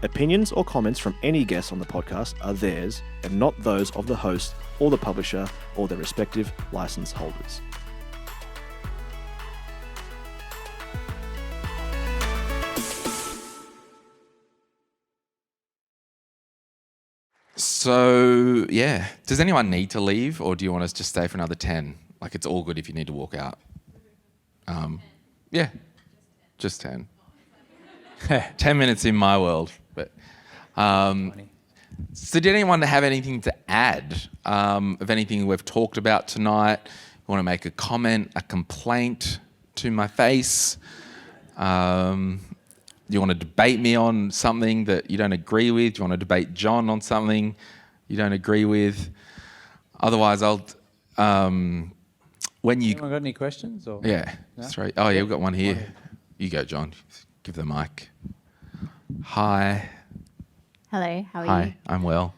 Opinions or comments from any guests on the podcast are theirs and not those of the host or the publisher or their respective license holders. So, yeah. Does anyone need to leave, or do you want us to stay for another 10? Like, it's all good if you need to walk out. Yeah, just 10. 10 minutes in my world. But so did anyone have anything to add of anything we've talked about tonight? You want to make a comment, a complaint to my face? You want to debate me on something that you don't agree with? Do you want to debate John on something you don't agree with? Otherwise, I'll... when you... Anyone got any questions? Or? Yeah, No? straight. Oh, yeah, we've got one here. You go, John. Give the mic. Hi. Hello, how are you? Hi, I'm well.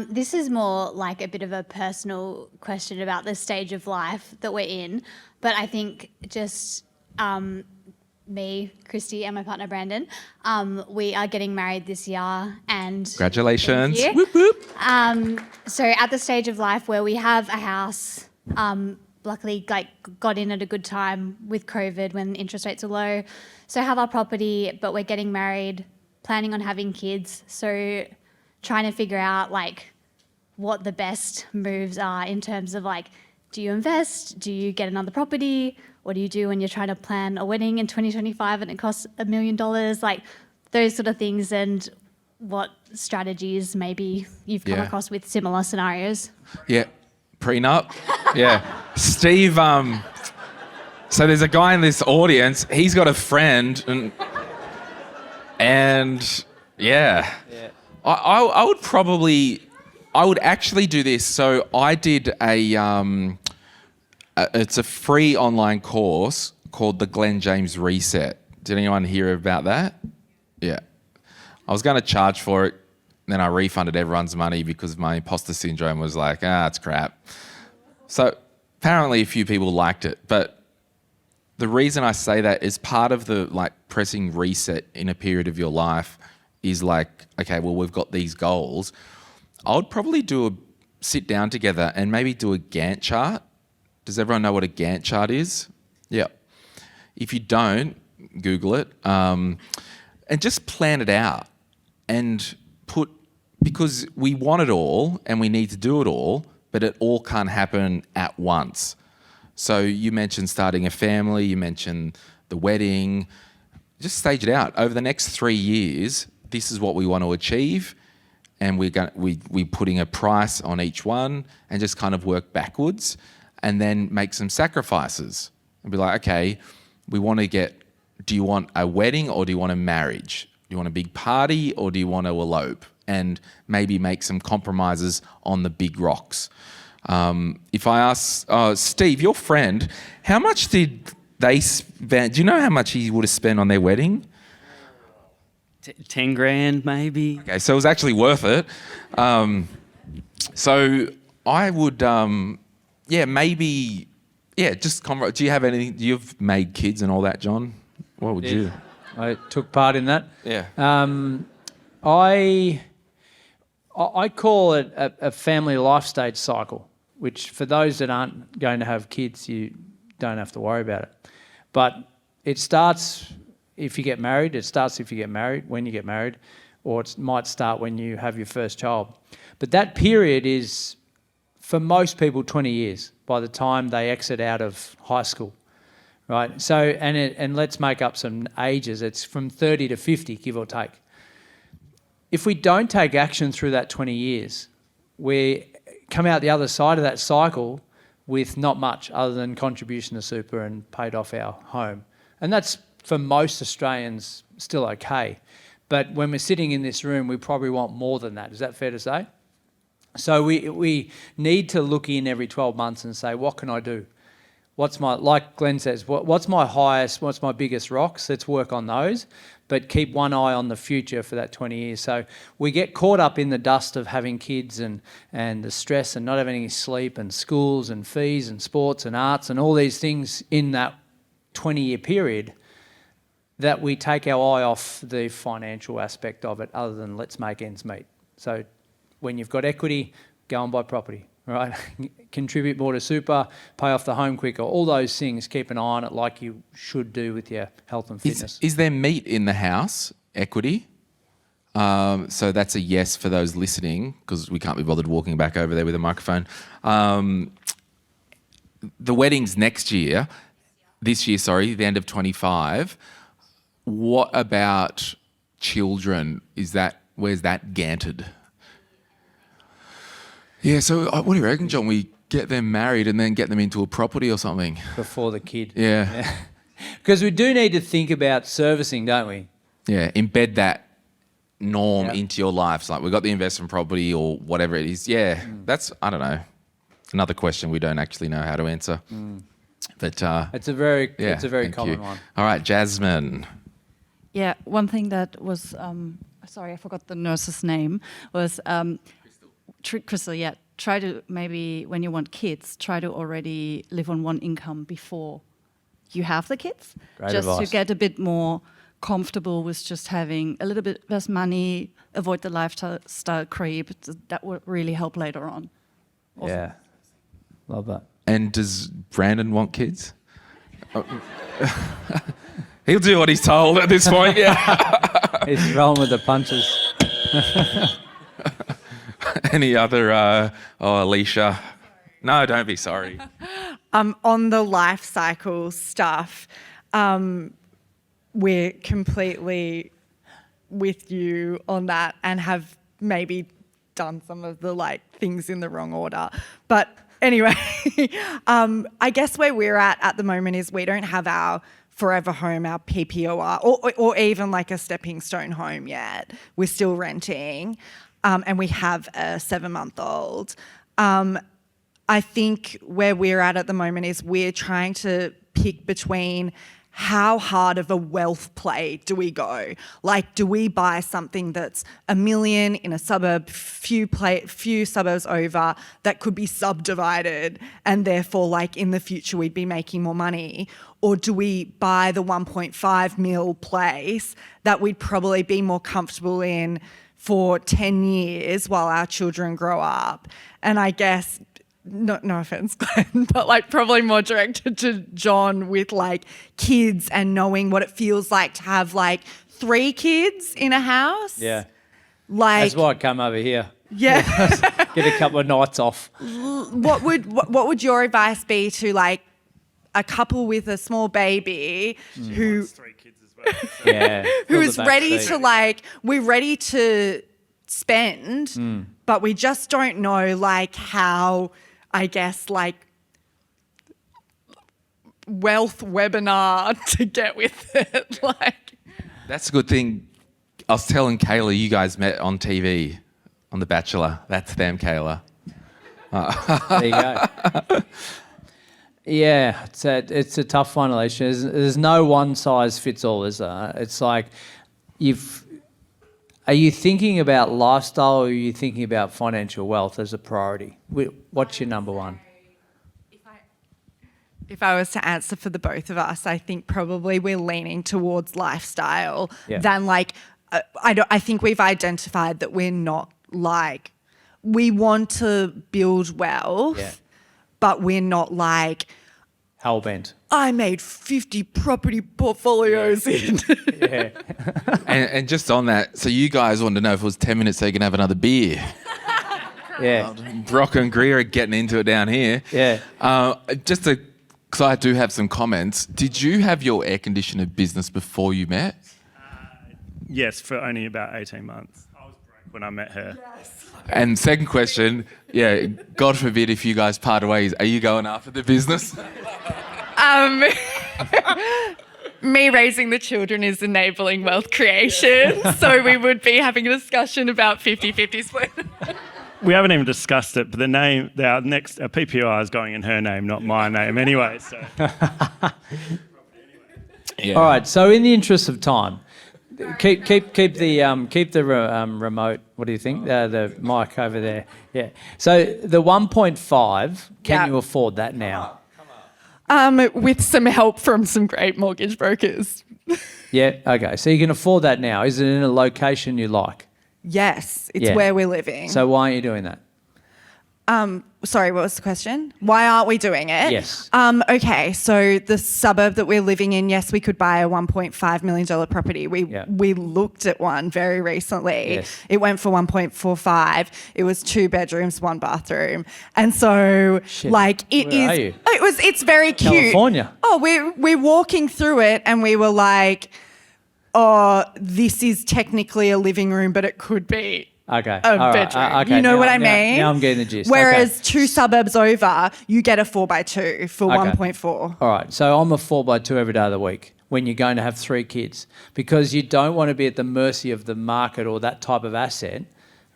This is more like a bit of a personal question about the stage of life that we're in, but I think just me, Christy, and my partner Brandon, we are getting married this year, and Congratulations. thank you. Whoop, whoop. So at the stage of life where we have a house, luckily got in at a good time with COVID when interest rates are low, so have our property, but we're getting married, planning on having kids, so trying to figure out what the best moves are in terms of do you invest, do you get another property, or what do you do when you're trying to plan a wedding in 2025 and it costs $1 million? Like those sort of things, and what strategies maybe you've come across with similar scenarios. Yeah, prenup. Yeah, Steve. So there's a guy in this audience. He's got a friend, and yeah. I would actually do this. So I did it's a free online course called the Glen James Reset. Did anyone hear about that? Yeah. I was going to charge for it, then I refunded everyone's money because my imposter syndrome was like, it's crap. So apparently a few people liked it, but the reason I say that is part of the like pressing reset in a period of your life is like, okay, well, we've got these goals. I would probably sit down together and maybe do a Gantt chart. Does everyone know what a Gantt chart is? Yeah. If you don't, Google it. And just plan it out and because we want it all and we need to do it all, but it all can't happen at once. So you mentioned starting a family, you mentioned the wedding. Just stage it out. Over the next 3 years, this is what we want to achieve, and we're putting a price on each one and just kind of work backwards and then make some sacrifices and be like, okay, do you want a wedding or do you want a marriage? Do you want a big party or do you want to elope? And maybe make some compromises on the big rocks. If I ask Steve, your friend, how much did they spend? Do you know how much he would have spent on their wedding? 10 grand maybe. Okay, so it was actually worth it. So I would, just do you have anything? You've made kids and all that, John? What would you? I took part in that. Yeah. I call it a family life stage cycle, which for those that aren't going to have kids, you don't have to worry about it. But it starts if you get married, when you get married, or it might start when you have your first child. But that period is, for most people, 20 years by the time they exit out of high school, right? So, and let's make up some ages. It's from 30 to 50, give or take. If we don't take action through that 20 years, we come out the other side of that cycle with not much other than contribution to super and paid off our home. And that's, for most Australians, still okay. But when we're sitting in this room, we probably want more than that. Is that fair to say? So we need to look in every 12 months and say, what can I do? Like Glen says, what's my highest, what's my biggest rocks? Let's work on those, but keep one eye on the future for that 20 years. So we get caught up in the dust of having kids and the stress and not having any sleep and schools and fees and sports and arts and all these things in that 20-year period that we take our eye off the financial aspect of it, other than let's make ends meet. So when you've got equity, go and buy property. Right, contribute more to super, pay off the home quicker, all those things, keep an eye on it like you should do with your health and fitness. Is there meat in the house, equity? So that's a yes for those listening, because we can't be bothered walking back over there with a microphone. The wedding's this year, the end of 25. What about children? Where's that ganted? Yeah, so what do you reckon, John? We get them married and then get them into a property or something? Before the kid. Yeah. Because we do need to think about servicing, don't we? Yeah, embed that norm into your life. It's like we've got the investment property or whatever it is. Yeah, that's, I don't know, another question we don't actually know how to answer. But it's a very common one. All right, Jasmine. Yeah, one thing that was, sorry, I forgot the nurse's name, was... Crystal, yeah. Try to maybe, when you want kids, try to already live on one income before you have the kids. Great just advice. to get a bit more comfortable with just having a little bit less money, avoid the lifestyle creep. That would really help later on. Awesome. Yeah, love that. And does Brandon want kids? He'll do what he's told at this point, yeah. He's rolling with the punches. Any other, Alicia? No, don't be sorry. On the life cycle stuff, we're completely with you on that and have maybe done some of the things in the wrong order. But anyway, I guess where we're at the moment is we don't have our forever home, our PPOR, or even a stepping stone home yet. We're still renting, and we have a 7-month-old. I think where we're at the moment is we're trying to pick between how hard of a wealth play do we go? Do we buy something that's $1 million in a suburb, few suburbs over, that could be subdivided and therefore in the future we'd be making more money? Or do we buy the 1.5 mil place that we'd probably be more comfortable in for 10 years while our children grow up? And I guess, no offense, Glen, but probably more directed to John with kids and knowing what it feels like to have 3 kids in a house. Yeah. That's why I come over here. Yeah. Get a couple of nights off. What would your advice be to a couple with a small baby who 3 kids as well. Yeah. who is ready to we're ready to spend, but we just don't know how, I guess, wealth webinar to get with it. That's a good thing. I was telling Kayla, you guys met on TV on The Bachelor. That's them, Kayla. There you go. Yeah, it's a tough one, Alicia. There's no one size fits all, is there? It's are you thinking about lifestyle, or are you thinking about financial wealth as a priority? What's your number one? If I was to answer for the both of us, I think probably we're leaning towards lifestyle than I think we've identified that we're not we want to build wealth, but we're not hell-bent. I made 50 property portfolios in. Yeah. And just on that, so you guys wanted to know if it was 10 minutes so you can have another beer. Yeah. Brock and Greer are getting into it down here. Yeah. Because I do have some comments. Did you have your air conditioner business before you met? Yes, for only about 18 months. I was broke when I met her. Yes. And second question, God forbid if you guys part ways, are you going after the business? Me raising the children is enabling wealth creation, so we would be having a discussion about 50-50 split. We haven't even discussed it, but our next PPI is going in her name, not my name anyway. So. All right, so in the interest of time, keep the remote. What do you think? The mic over there. Yeah. So the 1.5. Can you afford that now? With some help from some great mortgage brokers. Yeah. Okay. So you can afford that now. Is it in a location you like? Yes, it's where we're living. So why aren't you doing that? Sorry, what was the question? Why aren't we doing it? Yes. Okay, so the suburb that we're living in, yes, we could buy a $1.5 million property. We looked at one very recently. Yes. It went for 1.45. It was 2 bedrooms, 1 bathroom. And so Where are you? It's very cute. California. Oh, we're walking through it and we were like, oh, this is technically a living room, but it could be Okay. a bedroom. Okay. You know what I mean? Now I'm getting the gist. Whereas 2 suburbs over, you get a 4x2 for 1.4. All right. So I'm a 4x2 every day of the week when you're going to have 3 kids, because you don't want to be at the mercy of the market or that type of asset,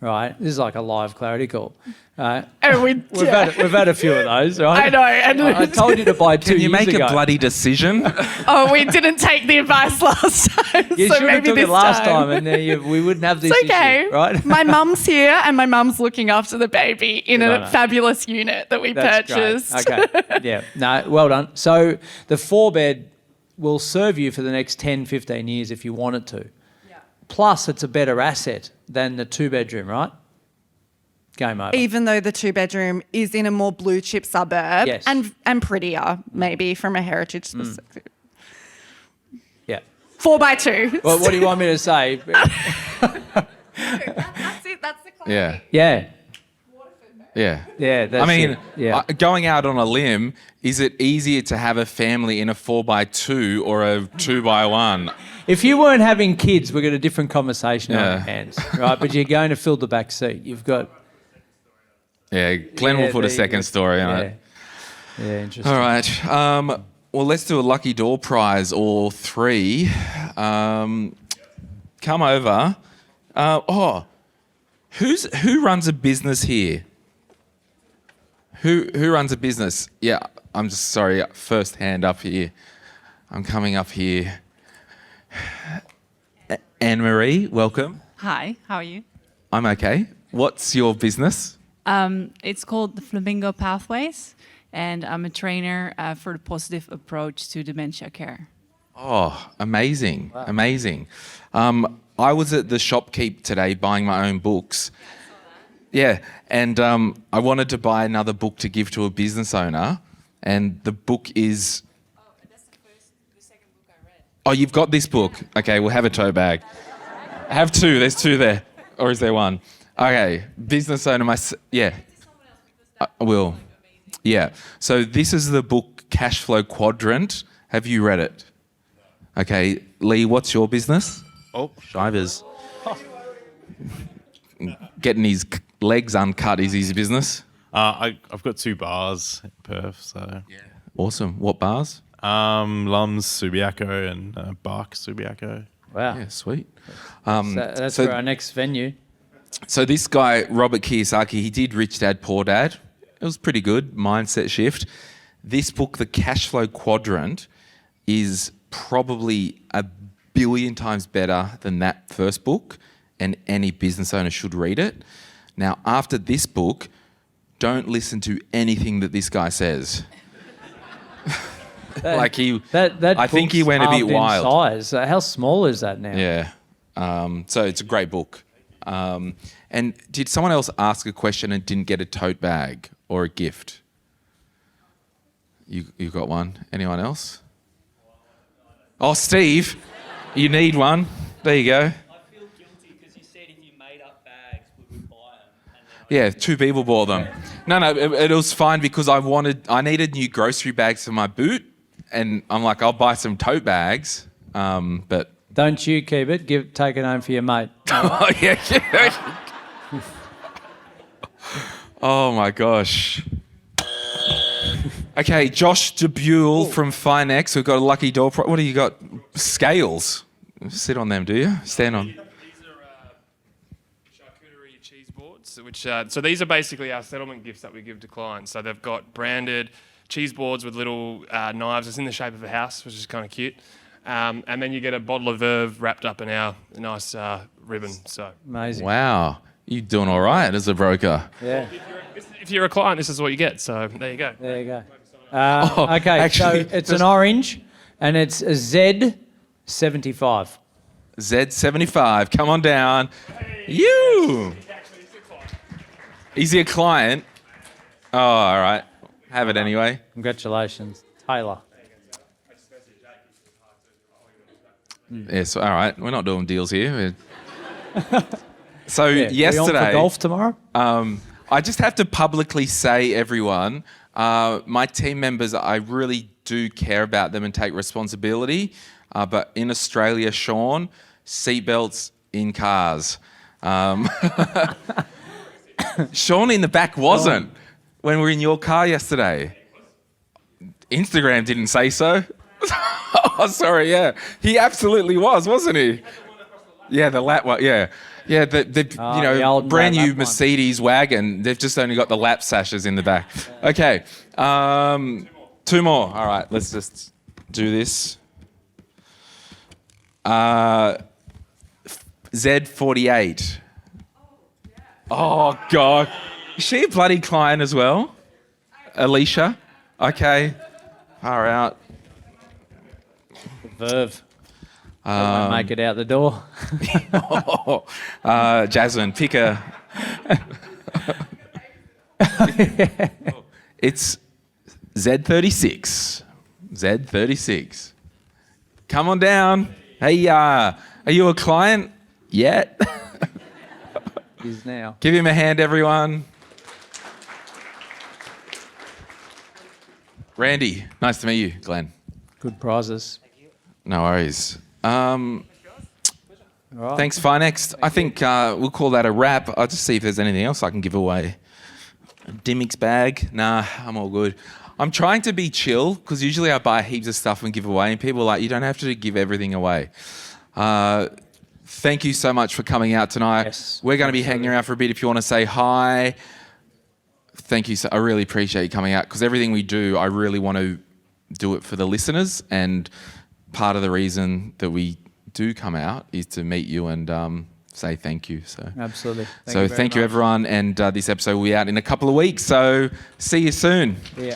right? This is like a live clarity call. And we've had a few of those, right? I know. And I told you to buy 2 Can you years make ago. a bloody decision? Oh, we didn't take the advice last time. You so should have maybe took this it last time, and we wouldn't have this It's okay. issue, right? My mum's here, and my mum's looking after the baby in a fabulous unit that we purchased. Great. Okay. Yeah. No, well done. So the 4-bed will serve you for the next 10, 15 years if you want it to. Yeah. Plus, it's a better asset than the 2-bedroom, right? Game over. Even though the 2-bedroom is in a more blue chip suburb, Yes. and prettier, maybe from a heritage perspective. Yeah. 4x2. Well, what do you want me to say? That's it. That's the clarity. Yeah. Yeah. Yeah. Yeah, that's I mean, it. Yeah. going out on a limb, is it easier to have a family in a 4x2 or a 2x1? If you weren't having kids, we've got a different conversation on Yeah. our hands, right? But you're going to fill the back seat. You've got... Yeah, Glen will put a there you second go. story on it. Yeah, interesting. All right. Well, let's do a lucky door prize, all three. Come over. Who runs a business here? Who runs a business? Yeah, I'm just sorry. First hand up here. I'm coming up here. Anne-Marie, welcome. Hi, how are you? I'm okay. What's your business? It's called the Flamingo Pathways, and I'm a trainer for the positive approach to dementia care. Oh, amazing. Wow. Amazing. I was at the Shopkeep today buying my own books. Yeah, and I wanted to buy another book to give to a business owner, and the book is... Oh, that's the second book I read. Oh, you've got this book. Okay, we'll have a tote bag. Have two. There's two there. Or is there one? Okay, business owner, yeah. I will. Yeah. So this is the book Cash Flow Quadrant. Have you read it? Okay, Lee, what's your business? Oh, Shivers. Getting his legs uncut is his business. I've got 2 bars in Perth, so... Yeah. Awesome. What bars? Lums Subiaco and Bark Subiaco. Wow. Yeah, sweet. That's for our next venue. So this guy, Robert Kiyosaki, he did Rich Dad, Poor Dad. It was pretty good, mindset shift. This book, The Cash Flow Quadrant, is probably 1 billion times better than that first book, and any business owner should read it. Now, after this book, don't listen to anything that this guy says. I think he went a bit wild. Size. How small is that now? Yeah. So it's a great book. And did someone else ask a question and didn't get a tote bag or a gift? You got one? Anyone else? Oh, Steve, you need one. There you go. I feel guilty because you said if you made up bags, would we buy them? Yeah, 2 people bought them. No, it was fine because I needed new grocery bags for my boot, and I'm like, I'll buy some tote bags, but. Don't you keep it. Take it home for your mate. Oh, yeah. Oh, my gosh. Okay, Josh DeBuel from Finex. We've got a lucky door. What do you got? Scales. Sit on them, do you? Stand on. These are charcuterie cheese boards, which so these are basically our settlement gifts that we give to clients. So they've got branded cheese boards with little knives. It's in the shape of a house, which is kind of cute. And then you get a bottle of Verve wrapped up in our nice ribbon. So amazing. Wow, you're doing all right as a broker. Yeah. If you're a client, this is what you get. So there you go. There you go. Okay, actually, so it's an orange, and it's a Z75. Z75. Come on down. Hey, you. Is he a client? Oh, all right. Have it anyway. Congratulations, Taylor. Yes, all right. We're not doing deals here. So Yeah, yesterday, we on for golf tomorrow? I just have to publicly say, everyone, my team members, I really do care about them and take responsibility. But in Australia, Sean, seatbelts in cars. Sean in the back wasn't when we were in your car yesterday. Instagram didn't say so. Oh, sorry, yeah. He absolutely was, wasn't he? Yeah, the lap one, yeah. Yeah, the old brand new lap Mercedes wagon, they've just only got the lap sashes in the back. Okay, 2 more. All right, let's just do this. Z48. Oh, God. Is she a bloody client as well? Alicia? Okay. Far out. Verve. Won't make it out the door. Jasmine, pick a... It's Z36. Z36. Come on down. Hey, are you a client yet? Is now. Give him a hand, everyone. Randy, nice to meet you. Glen. Good prizes. No worries. All right. Thanks, Finex. I think we'll call that a wrap. I'll just see if there's anything else I can give away. A Dimmicks bag? Nah, I'm all good. I'm trying to be chill because usually I buy heaps of stuff and give away, and people are like, you don't have to give everything away. Thank you so much for coming out tonight. Yes, we're going to be hanging around for a bit if you want to say hi. Thank you. I really appreciate you coming out because everything we do, I really want to do it for the listeners, and part of the reason that we do come out is to meet you and say thank you. So Absolutely. Thank you everyone, and this episode will be out in a couple of weeks. So see you soon. Yeah.